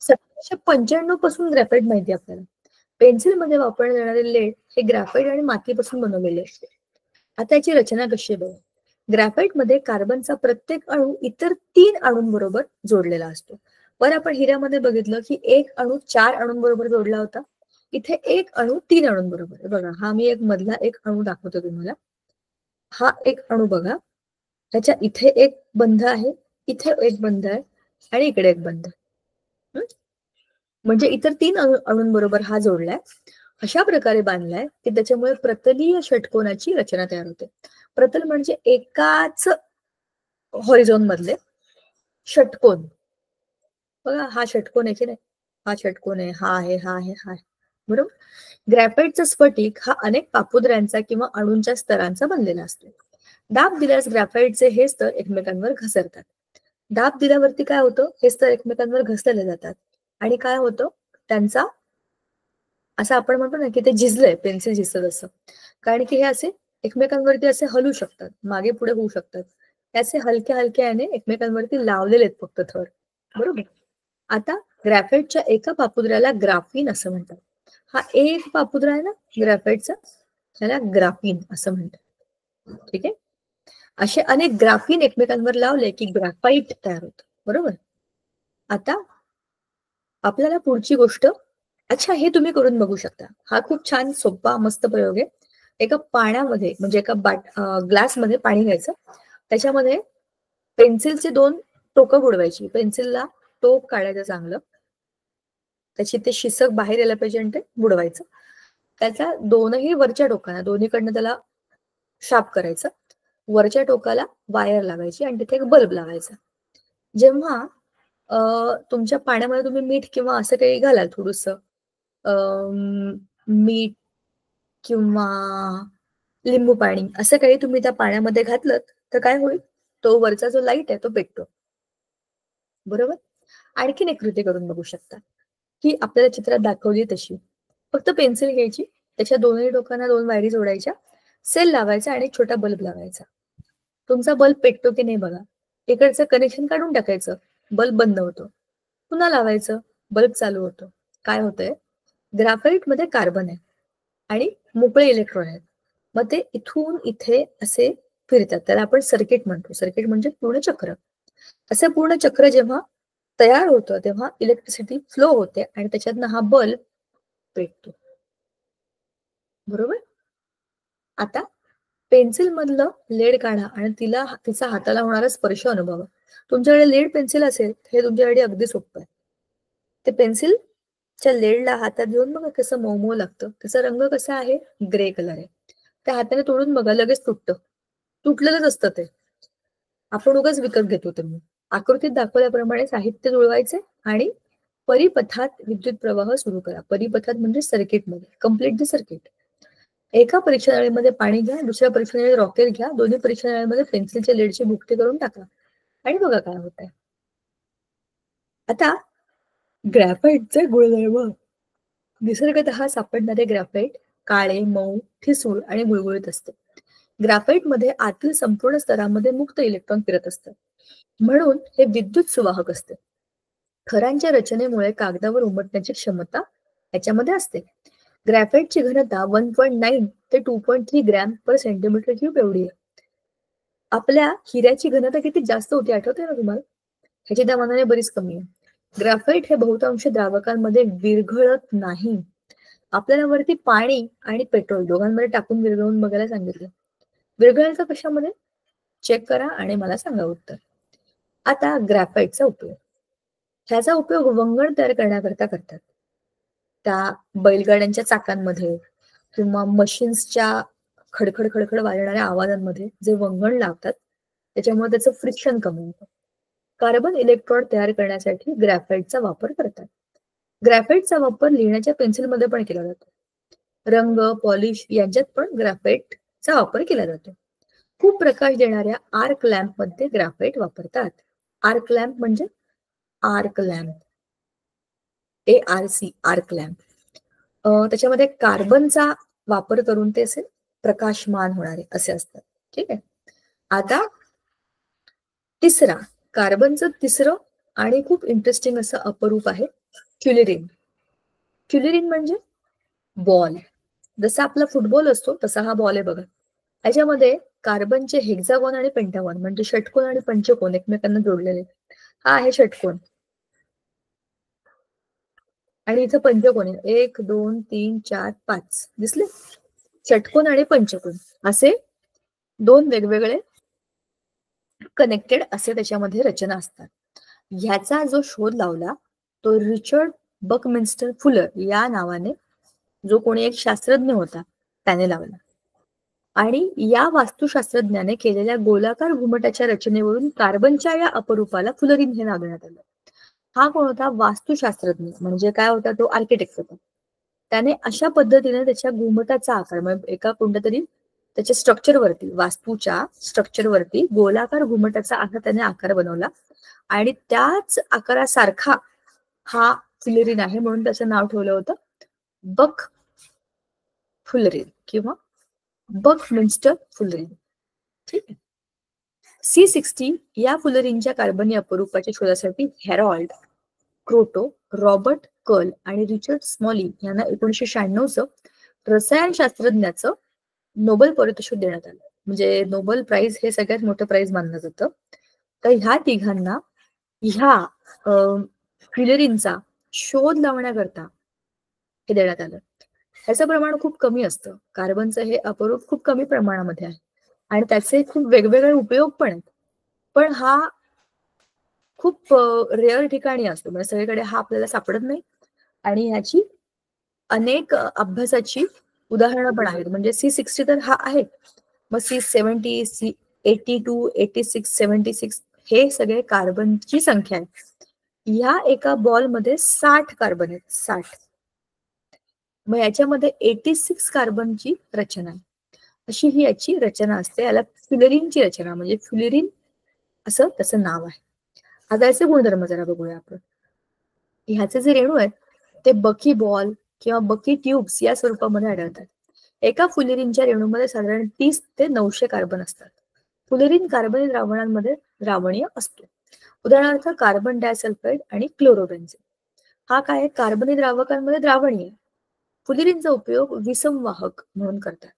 1795 पासून ग्राफाईट माहिती आपल्याला. पेन्सिल मध्ये वापरण्यात येणारे लेड हे ग्राफाईट आणि मातीपासून बनवलेले असते. आता याची रचना कशी आहे बघा. ग्रॅफाइटमध्ये कार्बनचा प्रत्येक अणू इतर 3 अणूंबरोबर जोडलेला असतो. वर आपण हिऱ्यामध्ये बघितलं की एक अणू 4 अणूंबरोबर जोडला होता. इथे एक अणू 3 अणूंबरोबर. बघा, हा मी एक मधला एक अणू दाखवतो तुम्हाला. हा एक अणू बघा, त्याच्या इथे एक बंध आहे, इथे एक बंध आहे आणि इकडे एक बंध आहे. म्हणजे इतर 3 अणूंबरोबर हा जोडलाय. अशा प्रकारे बांधलाय की त्याच्यामुळे प्रतलीय षटकोनाची रचना तयार होते. प्रतल म्हणजे एकाच हॉरिझॉन मधले षटकोन. बघा, हा षटकोन आहे की नाही, हा षटकोन आहे, हा आहे, हा आहे, हा आहे, बरोबर. ग्रॅफाइटचा स्फटिक हा अनेक पापुद्र्यांचा किंवा अणूंच्या स्तरांचा बनलेला असतो. दाब दिल्यास ग्रॅफाइटचे हे स्तर एकमेकांवर घसरतात. दाब दिल्यावरती काय होतं, हे स्तर एकमेकांवर घसरले जातात आणि काय होतं, त्यांचा असं आपण म्हणतो ना की ते झिजलंय, पेन्सिल झिजतं असं. कारण की हे असे एकमेकांवरती असे हलू शकतात, मागे पुढे होऊ शकतात. त्याचे हलक्या हलक्याने एकमेकांवरती लावलेले आहेत फक्त थर, बरोबर. आता ग्रॅफाइटच्या एका पापुद्र्याला ग्राफीन असं म्हणतात. हा एक पापुद्रा आहे ना ग्रॅफाइटचा, त्याला ग्राफीन असं म्हणतात. ठीक आहे. असे अनेक ग्राफीन एकमेकांवर लावले की ग्रॅफाइट तयार होतं, बरोबर. आता आपल्याला पुढची गोष्ट, अच्छा, हे तुम्ही करून बघू शकता. हा खूप छान सोपा मस्त प्रयोग आहे. एका पाण्यामध्ये म्हणजे एका ग्लासमध्ये पाणी घ्यायचं, त्याच्यामध्ये पेन्सिलचे 2 टोकं बुडवायची. पेन्सिलला टोक काढायचं चांगलं, त्याची ते शिसक बाहेर यायला पाहिजे आणि ते बुडवायचं. त्याच्या दोनही वरच्या टोकाला, दोन्हीकडनं त्याला शार्प करायचं. वरच्या टोकाला वायर लावायची आणि तिथे एक बल्ब लावायचा. जेव्हा तुमच्या पाण्यामध्ये तुम्ही मीठ किंवा असं काही घालाल थोडंसं, मीठ किंवा लिंबू पाणी असं काही तुम्ही त्या पाण्यामध्ये घातलं तर काय होईल, तो वरचा जो लाईट आहे तो पेटतो, बरोबर. आणखीन एक कृती करून बघू शकता की आपल्याला चित्रात दाखवली तशी. फक्त पेन्सिल घ्यायची, त्याच्या दोन्ही टोकांना 2 वायरी जोडायच्या, सेल लावायचा आणि एक छोटा बल्ब लावायचा. तुमचा बल्ब पेटतो की नाही बघा. इकडचं कनेक्शन काढून टाकायचं, बल्ब बंद होतो. पुन्हा लावायचं, बल्ब चालू होतो. काय होतंय, ग्राफाइटमध्ये कार्बन आहे आणि मोकळे इलेक्ट्रॉन आहेत. मग ते इथून इथे असे फिरतात. त्याला आपण सर्किट म्हणतो. सर्किट म्हणजे पूर्ण चक्र. असं पूर्ण चक्र जेव्हा तयार होतं तेव्हा इलेक्ट्रिसिटी फ्लो होते आणि त्याच्यातनं हा बल्ब पेटतो, बरोबर. आता पेन्सिल मधलं लेड काढा आणि तिचा हाताला होणारा स्पर्श अनुभवा. तुमच्याकडे लेड पेन्सिल असेल, हे तुमच्याकडे अगदी सोपं आहे. ते पेन्सिलच्या लेडला हातात घेऊन बघा कसं मऊ मऊ लागतं. त्याचा रंग कसा आहे, ग्रे कलर आहे. त्या हाताने तोडून बघा, लगेच तुटतं. तुटलेलंच असतं ते. आपण उगाच विकत घेतो ते. आकृतीत दाखवल्याप्रमाणे साहित्य जुळवायचे आणि परिपथात विद्युत प्रवाह सुरू करा. परिपथात म्हणजे सर्किटमध्ये. Complete the circuit. एका परीक्षानळीमध्ये पाणी घ्या, दुसऱ्या परीक्षानळीत रॉकेल घ्या, दोन्ही परीक्षानळीमध्ये पेन्सिलच्या लेडची भुकटी करून टाका आणि बघा काय होत आहे. आता ग्रॅफाइटचे गुणधर्म. निसर्गतः सापडणारे ग्रॅफाइट काळे, मऊ, ठिसूळ आणि गुळगुळीत असते. ग्रॅफाइटमध्ये आतील संपूर्ण स्तरामध्ये मुक्त इलेक्ट्रॉन फिरत असतात, म्हणून हे विद्युत सुवाहक असते. खरांच्या रचनेमुळे कागदावर उमटण्याची क्षमता याच्यामध्ये असते. ग्रॅफाइटची घनता 1.9 ते 2.3 ग्रॅम पर सेंटीमीटर क्यूब एवढी आहे. आपल्या हिऱ्याची घनता किती जास्त होती आठवते ना तुम्हाला, ह्याची त्या मानाने बरीच कमी आहे. ग्रॅफाइट हे बहुतांश द्रावकांमध्ये विरघळत नाही. आपल्याला वरती पाणी आणि पेट्रोल दोघांमध्ये टाकून विरघळून बघायला सांगितलं. विरघळायचं कशामध्ये, चेक करा आणि मला सांगा उत्तर. आता ग्रॅफाइटचा उपयोग. ह्याचा उपयोग वंगण तयार करण्याकरता करतात. त्या बैलगाड्यांच्या चाकांमध्ये किंवा मशीन्सच्या खडखड खडखड वाजणाऱ्या आवाजांमध्ये जे वंगण लावतात त्याच्यामुळे त्याचं फ्रिक्शन कमी होतं. कार्बन इलेक्ट्रोड तयार करण्यासाठी ग्रॅफाइटचा वापर करतात. ग्रॅफाइटचा वापर लिहिण्याच्या पेन्सिलमध्ये पण केला जातो. रंग, पॉलिश यांच्यात पण ग्रॅफाइटचा वापर केला जातो. खूप प्रकाश देणाऱ्या आर्क लॅम्प मध्ये ग्रॅफाइट वापरतात. आर्क लॅम्प म्हणजे arc lamp, ARC, arc lamp. त्याच्यामध्ये कार्बनचा वापर करून ते असे प्रकाशमान होणारे असे असतात. ठीक आहे. आता तिसरा, कार्बनचं तिसरं आणि खूप इंटरेस्टिंग असं अपरूप आहे क्युलिरिन. क्युलिरिन म्हणजे बॉल. जसा आपला फुटबॉल असतो तसा हा बॉल आहे बघा. याच्यामध्ये कार्बनचे हेक्सागोन आणि पेंटागोन म्हणजे षटकोन आणि पंचकोन एकमेकांना जोडलेले. हा आहे षटकोन आणि इथं पंचकोन आहे. 1 2 3 4 5 दिसले. षटकोन आणि पंचकोन असे दोन वेगवेगळे कनेक्टेड असे त्याच्यामध्ये रचना असतात. ह्याचा जो शोध लावला तो रिचर्ड बकमिन्स्टर फुलर या नावाने जो कोणी एक शास्त्रज्ञ होता त्याने लावला. आणि या वास्तुशास्त्रज्ञाने केलेल्या गोलाकार घुमटाच्या रचनेवरून कार्बनच्या या अपरूपाला फुलरिन हे नाव देण्यात आलं. हा कोण होता? वास्तुशास्त्रज्ञ. म्हणजे काय होता? तो आर्किटेक्ट होता. त्याने अशा पद्धतीने त्याच्या घुमटाचा आकार म्हणजे एका कोणत्या तरी त्याच्या स्ट्रक्चरवरती वास्तूच्या स्ट्रक्चरवरती गोलाकार घुमटाचा असा त्याने आकार बनवला आणि त्याच आकारासारखा हा फुलरिन आहे म्हणून त्याचं नाव ठेवलं होतं बक फुलरिन किंवा बकमिन्स्टर फुलरिन. ठीक आहे. C60 या फुलरिनच्या कार्बनी अपरूपाच्या शोधासाठी हॅरॉल्ड क्रोटो, रॉबर्ट कर्ल आणि रिचर्ड स्मॉली यांना 1996 रसायनशास्त्रज्ञाचं नोबेल पारितोषिक देण्यात आलं. म्हणजे नोबेल प्राइज हे सगळ्यात मोठं प्राइज मानलं जातं. तर ह्या तिघांना ह्या फुलरिनचा शोध लावण्याकरता हे देण्यात आलं. ह्याचं प्रमाण खूप कमी असतं. कार्बनचं हे अपरूप खूप कमी प्रमाणामध्ये आहे आणि त्याचे खूप वेगवेगळे उपयोग पण आहेत. पण हा खूप रेअर ठिकाणी असतो म्हणजे सगळीकडे हा आपल्याला सापडत नाही आणि ह्याची अनेक अभ्यासाची उदाहरणं पण आहेत. म्हणजे C60 तर हा आहे. मग C70, C82, 86, 76 हे सगळे कार्बनची संख्या आहे. ह्या एका बॉलमध्ये 60 कार्बन आहेत. 60. मग याच्यामध्ये 86 कार्बनची रचना आहे. अशी ही याची रचना असते. याला फ्युलरिनची रचना म्हणजे फ्युलरिन असं त्याचं नाव आहे. आता याचे गुणधर्म जरा बघूया आपण. ह्याचे जे रेणू आहेत ते बकी बॉल किंवा बकी ट्यूब्स या स्वरूपामध्ये आढळतात. एका फुलरिनच्या रेणूमध्ये साधारण 30 ते 900 कार्बन असतात. फुलरिन कार्बनी द्रावणांमध्ये द्रावणीय असतो. उदाहरणार्थ कार्बन डायसल्फाइड आणि क्लोरोबेन्झिन. हा काय कार्बनी द्रावकांमध्ये द्रावणीय. फुलरिनचा उपयोग विसंवाहक म्हणून करतात.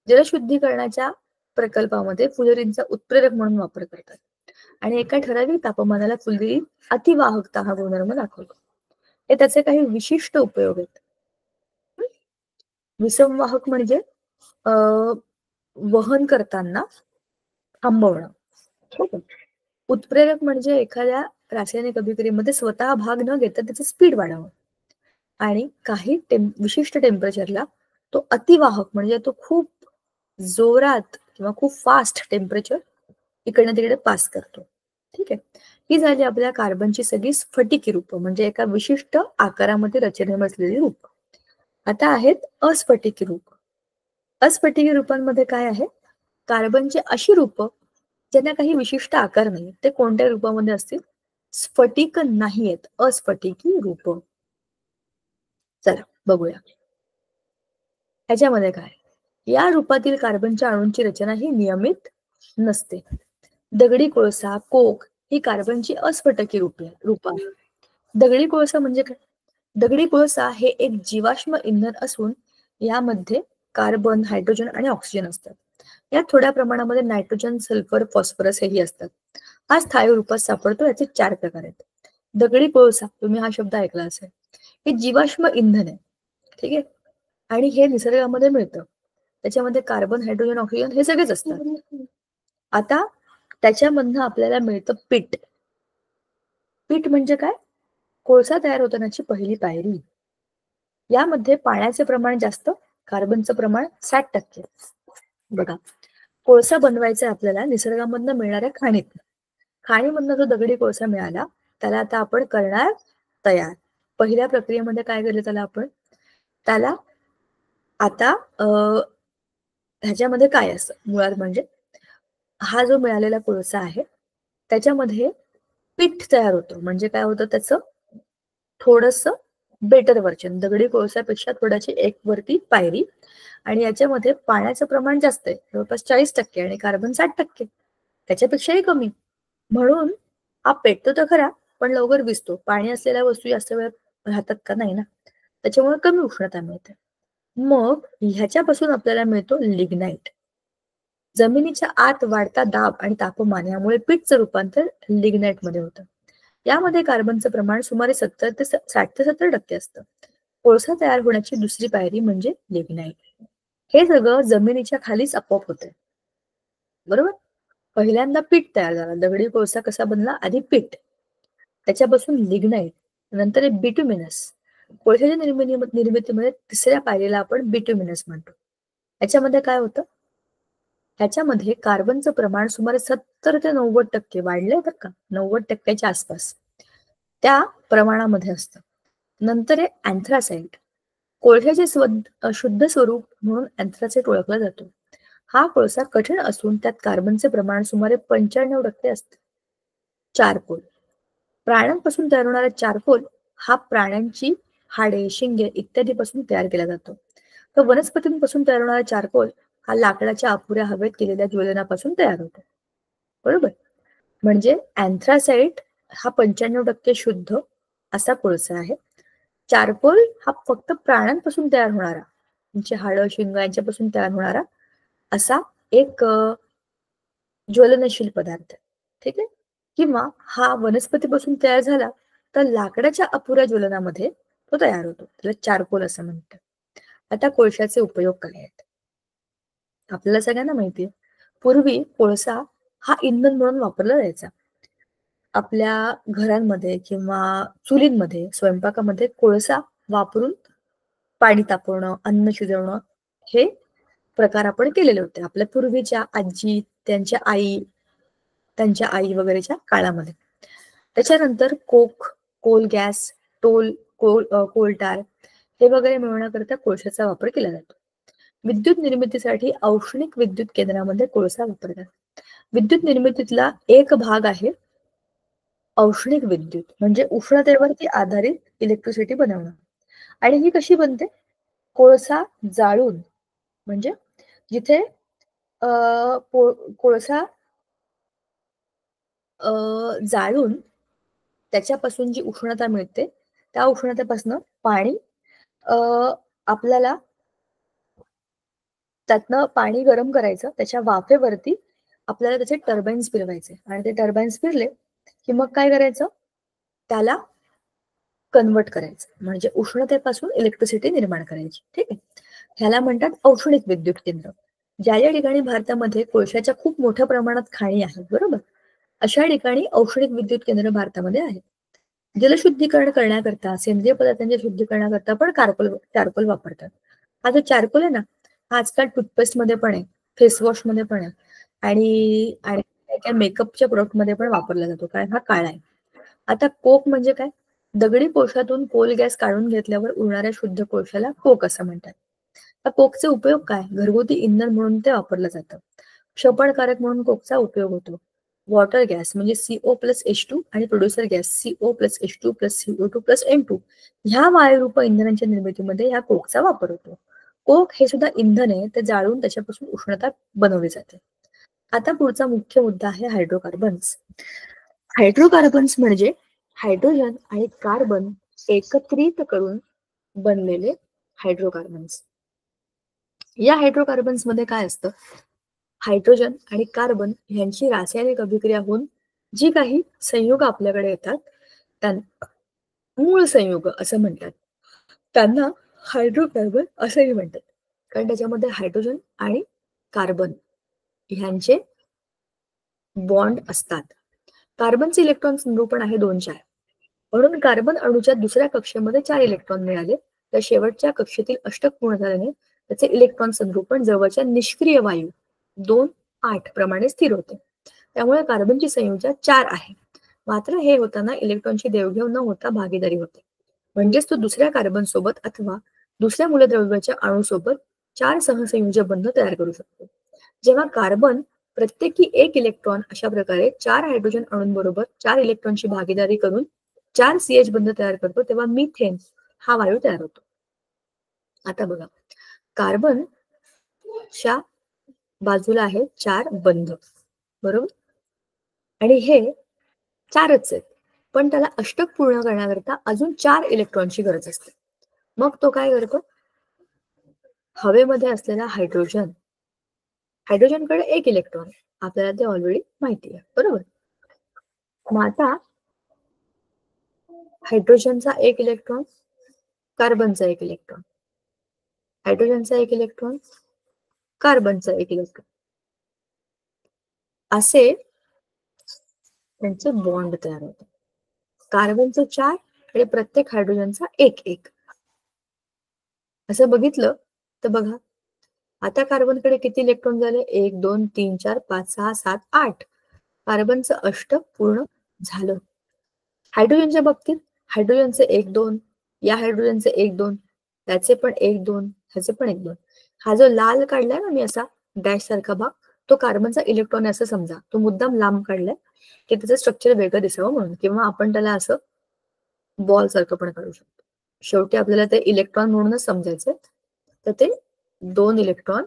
जलशुद्धीकरणाच्या प्रकल्पामध्ये फुलरिनचा उत्प्रेरक म्हणून वापर करतात आणि एका ठराविक तापमानाला फुलरिन अतिवाहकता हा गुणधर्म दाखवतो. हे त्याचे काही विशिष्ट उपयोग आहेत. विसंवाहक म्हणजे वहन करताना थांबवणं. उत्प्रेरक म्हणजे एखाद्या रासायनिक अभिक्रियेमध्ये स्वतः भाग न घेता त्याचं स्पीड वाढवणं आणि काही विशिष्ट टेम्परेचरला तो अतिवाहक म्हणजे तो खूप जोरात किंवा खूप फास्ट टेम्परेचर इकडनं तिकडे पास करतो. ठीक आहे. ही झाली आपल्या कार्बनची सगळी स्फटिकी रूप म्हणजे एका विशिष्ट आकारामध्ये रचनेमध्ये असलेली रूप. आता आहेत अस्फटिकी रूप. अस्फटिकी रूपांमध्ये काय आहे? कार्बनची अशी रूप ज्यांना काही विशिष्ट आकार नाही. ते कोणत्या रूपामध्ये असतील? स्फटिक नाहीयेत. अस्फटिकी रूप. चला बघूया. ह्याच्यामध्ये काय? या रूपातील कार्बनच्या अणूंची रचना ही नियमित नसते. दगडी कोळसा, कोक ही कार्बनची अस्फटिकी रूप आहे. दगडी कोळसा म्हणजे काय? दगडी कोळसा हे एक जीवाश्म इंधन असून यामध्ये कार्बन, हायड्रोजन आणि ऑक्सिजन असतात. यात थोड्या प्रमाणामध्ये नायट्रोजन, सल्फर, फॉस्फरस हेही असतात. हा स्थायू रूपात सापडतो. याचे 4 प्रकार आहेत. दगडी कोळसा तुम्ही हा शब्द ऐकला असेल. हे जीवाश्म इंधन आहे. ठीक आहे. आणि हे निसर्गामध्ये मिळतं. त्याच्यामध्ये कार्बन, हायड्रोजन, ऑक्सिजन हे सगळेच असतात. आता त्याच्यामधनं आपल्याला मिळतं पीठ. पीठ म्हणजे काय? कोळसा तयार होतानाची पहिली पायरी. यामध्ये पाण्याचे प्रमाण जास्त, कार्बनचं प्रमाण 60%. बघा, कोळसा बनवायचा आपल्याला निसर्गामधनं मिळणाऱ्या खाणीत. खाणीमधनं जो दगडी कोळसा मिळाला त्याला आता आपण करणार तयार. पहिल्या प्रक्रियेमध्ये काय केलं त्याला आता ह्याच्यामध्ये काय असतं मुळात म्हणजे हा जो मिळालेला कोळसा आहे त्याच्यामध्ये पीठ तयार होतं. म्हणजे काय होतं त्याचं थोडंसं बेटर वर्जन. दगडी कोळसापेक्षा थोड्याची एक वरती पायरी आणि याच्यामध्ये पाण्याचं प्रमाण जास्त आहे. जवळपास 40% आणि कार्बन 60%. त्याच्यापेक्षाही कमी. म्हणून हा पेटतो तर खरा पण लवकर विझतो. पाणी असलेल्या वस्तू जास्त वेळ राहतात का? नाही ना. त्याच्यामुळे कमी उष्णता मिळते. मग ह्याच्यापासून आपल्याला मिळतो लिग्नाइट. जमिनीच्या आत वाढता दाब आणि तापमान यामुळे पीटचं रूपांतर लिग्नाइट मध्ये होतं. यामध्ये कार्बनचं प्रमाण सुमारे 60 ते 70% असतं. कोळसा तयार होण्याची दुसरी पायरी म्हणजे लिग्नाइट. हे सगळं जमिनीच्या खालीच आपोआप होतंय. बरोबर. पहिल्यांदा पीठ तयार झालं. दगडी कोळसा कसा बनला? आधी पीठ, त्याच्यापासून लिग्नाइट, नंतर बिटुमिनस. कोळशाच्या निर्मितीमध्ये तिसऱ्या पायरीला आपण बिटुमिनस म्हणतो. याच्यामध्ये काय होतं? ह्याच्यामध्ये कार्बनचं प्रमाण सुमारे 70 ते 90% वाढलंय बरं का, 90%च्या आसपास त्या प्रमाणामध्ये असतं. नंतर आहे अँथ्रासाइट. कोळशाचे शुद्ध स्वरूप म्हणून अँथ्रासाइट ओळखला जातो. हा कोळसा कठीण असून त्यात कार्बनचे प्रमाण सुमारे 95% असते. चारकोल. प्राण्यांपासून तयार होणारा चारकोल हा प्राण्यांची हाडे, शिंगे इत्यादी पासून तयार केला जातो. तर वनस्पतींपासून तयार होणारा चारकोल हा लाकडाच्या अपुऱ्या हवेत केलेल्या ज्वलनापासून तयार होतो. बरोबर. म्हणजे अँथ्रासाइट हा 95% शुद्ध असा कोळसा आहे. चारकोल हा फक्त प्राण्यांपासून तयार होणारा, म्हणजे हाडं, शिंग यांच्यापासून तयार होणारा असा एक ज्वलनशील पदार्थ. ठीक आहे. किंवा हा वनस्पतीपासून तयार झाला तर लाकडाच्या अपुऱ्या ज्वलनामध्ये तो तयार होतो. त्याला चारकोल असं म्हणतात. आता कोळशाचे उपयोग काय आहेत? आपल्याला सगळ्यांना माहिती आहे, पूर्वी कोळसा हा इंधन म्हणून वापरला जायचा. आपल्या घरांमध्ये किंवा चुलींमध्ये स्वयंपाकामध्ये कोळसा वापरून पाणी तापवणं, अन्न शिजवणं हे प्रकार आपण केलेले होते. आपल्या पूर्वीच्या आजी, त्यांच्या आई वगैरेच्या काळामध्ये. त्याच्यानंतर कोल गॅस, कोलटार हे वगैरे मिळवण्याकरता कोळशाचा वापर केला जातो. विद्युत निर्मितीसाठी औष्णिक विद्युत केंद्रामध्ये कोळसा वापरतात. विद्युत निर्मितीतला एक भाग आहे औष्णिक विद्युत, म्हणजे उष्णतेवरती आधारित इलेक्ट्रिसिटी बनवणं. आणि ही कशी बनते? कोळसा जाळून, म्हणजे जिथे कोळसा जाळून त्याच्यापासून जी उष्णता मिळते त्या उष्णतेपासून पाणी आपल्याला त्यातनं पाणी गरम करायचं, त्याच्या वाफेवरती आपल्याला त्याचे टर्बाईन्स फिरवायचे आणि ते टर्बाईन्स फिरले की मग काय करायचं? त्याला कन्वर्ट करायचं, म्हणजे उष्णतेपासून इलेक्ट्रिसिटी निर्माण करायची. ठीक आहे. ह्याला म्हणतात औष्णिक विद्युत केंद्र. ज्या ठिकाणी भारतामध्ये कोळशाच्या खूप मोठ्या प्रमाणात खाणी आहेत, बरोबर, अशा ठिकाणी औष्णिक विद्युत केंद्र भारतामध्ये आहेत. जलशुद्धीकरण करण्याकरता, सेंद्रिय पदार्थांच्या शुद्धीकरणाकरता पण चारकोल वापरतात. हा जो चारकोल आहे ना, हा आजकाल टूथपेस्ट मध्ये पण आहे, फेसवॉश मध्ये पण आहे आणि काही मेकअपच्या प्रोडक्ट मध्ये पण वापरला जातो, कारण हा काळा आहे. आता कोक म्हणजे काय? दगडी कोळशातून कोल गॅस काढून घेतल्यावर उरणाऱ्या शुद्ध कोळशाला कोक असं म्हणतात. तर कोकचे उपयोग काय? घरगुती इंधन म्हणून ते वापरलं जातं. क्षपणकारक म्हणून कोकचा उपयोग होतो. वॉटर गॅस म्हणजे CO+H2 आणि प्रोड्युसर गॅस CO+H2+CO2+N2 ह्या वायुरूप इंधनांच्या निर्मितीमध्ये ह्या कोकचा वापर होतो. कोक हे सुद्धा इंधन आहे, ते जाळून त्याच्यापासून उष्णता बनवली जाते. आता पुढचा मुख्य मुद्दा आहे हायड्रोकार्बन्स. हायड्रोकार्बन्स म्हणजे हायड्रोजन आणि कार्बन एकत्रित करून बनलेले हायड्रोकार्बन्स. या हायड्रोकार्बन्स मध्ये काय असतं? हायड्रोजन आणि कार्बन यांची रासायनिक अभिक्रिया होऊन जी काही संयुग आपल्याकडे येतात त्यांना मूळ संयुग असं म्हणतात. त्यांना हायड्रोकार्बन असंही म्हणतात, कारण त्याच्यामध्ये हायड्रोजन आणि कार्बन ह्यांचे बॉन्ड असतात. कार्बनचे इलेक्ट्रॉन संरूपण आहे 2-4, म्हणून कार्बन अणूच्या दुसऱ्या कक्षेमध्ये 4 इलेक्ट्रॉन मिळाले, तर शेवटच्या कक्षेतील अष्टक पूर्ण झाल्याने त्याचे इलेक्ट्रॉन संरूपण जवळच्या निष्क्रिय वायू 2-8 प्रमाणे स्थिर होते. त्यामुळे कार्बनची संयुजा 4 आहे. मात्र हे होताना इलेक्ट्रॉनची देवघेव न होता भागीदारी होते, म्हणजेच तो दुसऱ्या कार्बन सोबत अथवा दुसऱ्या मूलद्रव्याच्या अणूसोबत 4 सहसंयोजक बंध तयार करू शकतो. जेव्हा कार्बन प्रत्येकी 1 इलेक्ट्रॉन अशा प्रकारे 4 हायड्रोजन अणूंबरोबर 4 इलेक्ट्रॉनची भागीदारी करून 4 CH बंध तयार करतो, तेव्हा मिथेन हा वायू तयार होतो. आता बघा, कार्बनच्या बाजूला आहे 4 बंध, बरोबर, आणि हे 4च आहेत, पण त्याला अष्टक पूर्ण करण्याकरता अजून 4 इलेक्ट्रॉनची गरज असते. मग तो काय करतो? हवेमध्ये असलेला हायड्रोजन हायड्रोजनकडे एक इलेक्ट्रॉन, आपल्याला ते ऑलरेडी माहिती आहे, बरोबर. मग आता हायड्रोजनचा एक इलेक्ट्रॉन, कार्बनचा एक इलेक्ट्रॉन, हायड्रोजनचा एक इलेक्ट्रॉन, कार्बनचा एक इलेक्ट्रॉन, असे त्यांचे बॉन्ड तयार होतात. कार्बनचं 4 आणि प्रत्येक हायड्रोजनचा एक एक. असं बघितलं तर बघा, आता कार्बनकडे किती इलेक्ट्रॉन झाले? 1 2 3 4 5 6 7 8. कार्बनचं अष्टक पूर्ण झालं. हायड्रोजनच्या बाबतीत हायड्रोजनचे 1 2, या हायड्रोजनचे 1 2, त्याचे पण 1 2, ह्याचे पण 1 2. हा जो लाल काढलाय ना मी असा डॅश सारखा भाग, तो कार्बनचा इलेक्ट्रॉन आहे असं समजा. तो मुद्दाम लांब काढलाय की त्याचं स्ट्रक्चर वेगळं दिसावं म्हणून, किंवा आपण त्याला असं बॉल सारखं पण काढू शकतो. शेवटी आपल्याला ते इलेक्ट्रॉन म्हणूनच समजायचं. तर ते 2 इलेक्ट्रॉन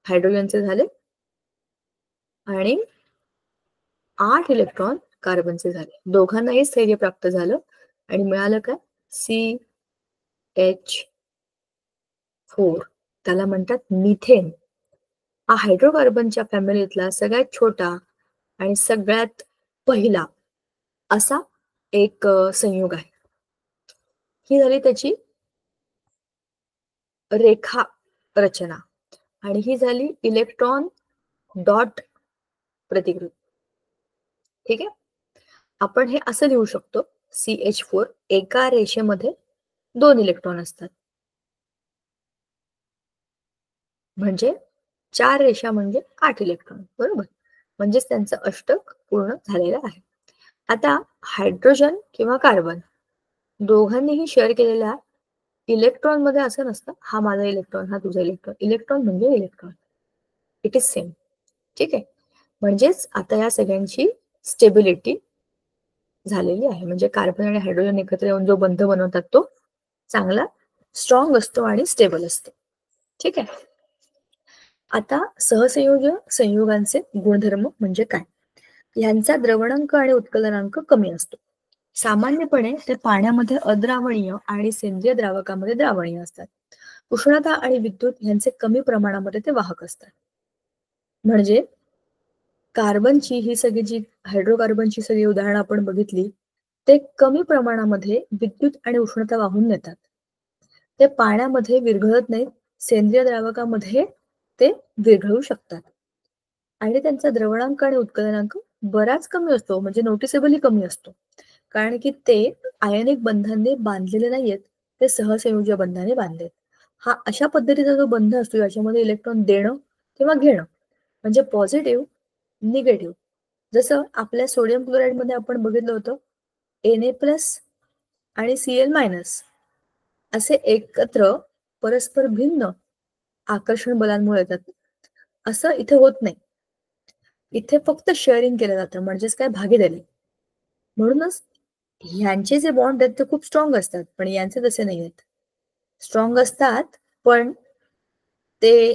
हायड्रोजनचे झाले आणि 8 इलेक्ट्रॉन कार्बनचे झाले. दोघांनाही स्थैर्य प्राप्त झालं आणि मिळालं काय? CH4. त्याला म्हणतात मिथेन. हा हायड्रोकार्बनच्या फॅमिलीतला सगळ्यात छोटा आणि सगळ्यात पहिला असा एक संयोग आहे. ही झाली त्याची रेखा रचना आणि ही झाली इलेक्ट्रॉन डॉट प्रतिकृती. ठीक आहे. आपण हे असं लिहू शकतो, CH4 एका रेषेमध्ये 2 इलेक्ट्रॉन असतात, म्हणजे 4 रेषा म्हणजे 8 इलेक्ट्रॉन, बरोबर. म्हणजेच त्यांचं अष्टक पूर्ण झालेलं आहे. आता हायड्रोजन किंवा कार्बन दोघांनीही शेअर केलेल्या इलेक्ट्रॉन मध्ये असं नसतं, हा माझा इलेक्ट्रॉन, हा तुझा इलेक्ट्रॉन. इलेक्ट्रॉन म्हणजे इलेक्ट्रॉन, इट इज सेम. ठीक आहे. म्हणजेच आता या सगळ्यांची स्टेबिलिटी झालेली आहे. म्हणजे कार्बन आणि हायड्रोजन एकत्र येऊन जो बंध बनवतात तो चांगला स्ट्रॉंग असतो आणि स्टेबल असतो. ठीक आहे. आता संयुगांचे गुणधर्म म्हणजे काय? यांचा द्रवणांक आणि उत्कलनांक कमी असतो. सामान्यपणे ते पाण्यामध्ये अद्रावणीय आणि सेंद्रिय द्रावकामध्ये द्रावणीय असतात. उष्णता आणि विद्युत यांचे कमी प्रमाणामध्ये ते वाहक असतात. म्हणजे कार्बनची ही सगळी जी हायड्रोकार्बनची सगळी उदाहरणं आपण बघितली, ते कमी प्रमाणामध्ये विद्युत आणि उष्णता वाहून नेतात. ते पाण्यामध्ये विरघळत नाहीत, सेंद्रिय द्रावकामध्ये ते विरघळू शकतात. आणि त्यांचा द्रवणांक आणि उत्कलनांक बराच कमी असतो, म्हणजे नोटिसेबली कमी असतो. कारण की ते आयनिक बंधांनी बांधलेले नाहीयेत, ते सहसंयोजी बंधाने बांधलेत. हा अशा पद्धतीचा जो बंध असतो याच्यामध्ये इलेक्ट्रॉन देणं किंवा घेणं, म्हणजे पॉझिटिव्ह निगेटिव्ह. जसं आपल्या सोडियम क्लोराईड मध्ये आपण बघितलं होतं, Na+ आणि Cl- असे एकत्र परस्पर भिन्न आकर्षण बलांमुळे येतात. असं इथे होत नाही. इथे फक्त शेअरिंग केलं जातं, म्हणजेच काय, भागीदारी. म्हणूनच ह्यांचे जे बॉन्ड आहेत ते खूप स्ट्रॉंग असतात, पण यांचे तसे नाही आहेत. स्ट्रॉंग असतात पण ते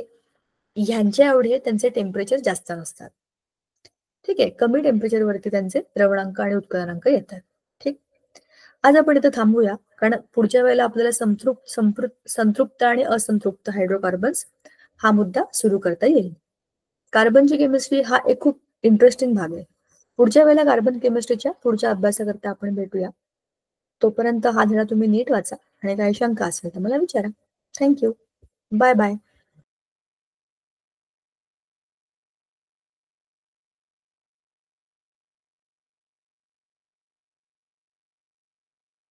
ह्यांच्या एवढे त्यांचे टेम्परेचर जास्त नसतात. ठीक आहे. कमी टेम्परेचरवरती त्यांचे द्रवणांक आणि उत्कलनांक येतात. ठीक. आज आपण इथं थांबूया, कारण पुढच्या वेळेला आपल्याला संतृप्त आणि असंतृप्त हायड्रोकार्बन्स हा मुद्दा सुरू करता येईल. कार्बनची केमिस्ट्री हा एक खूप इंटरेस्टिंग भाग आहे. पुढच्या वेळेला कार्बन केमिस्ट्रीच्या पुढच्या अभ्यासाकरता आपण भेटूया. तोपर्यंत हा धडा तुम्ही नीट वाचा आणि काही शंका असेल तर मला विचारा. थँक्यू. Bye bye.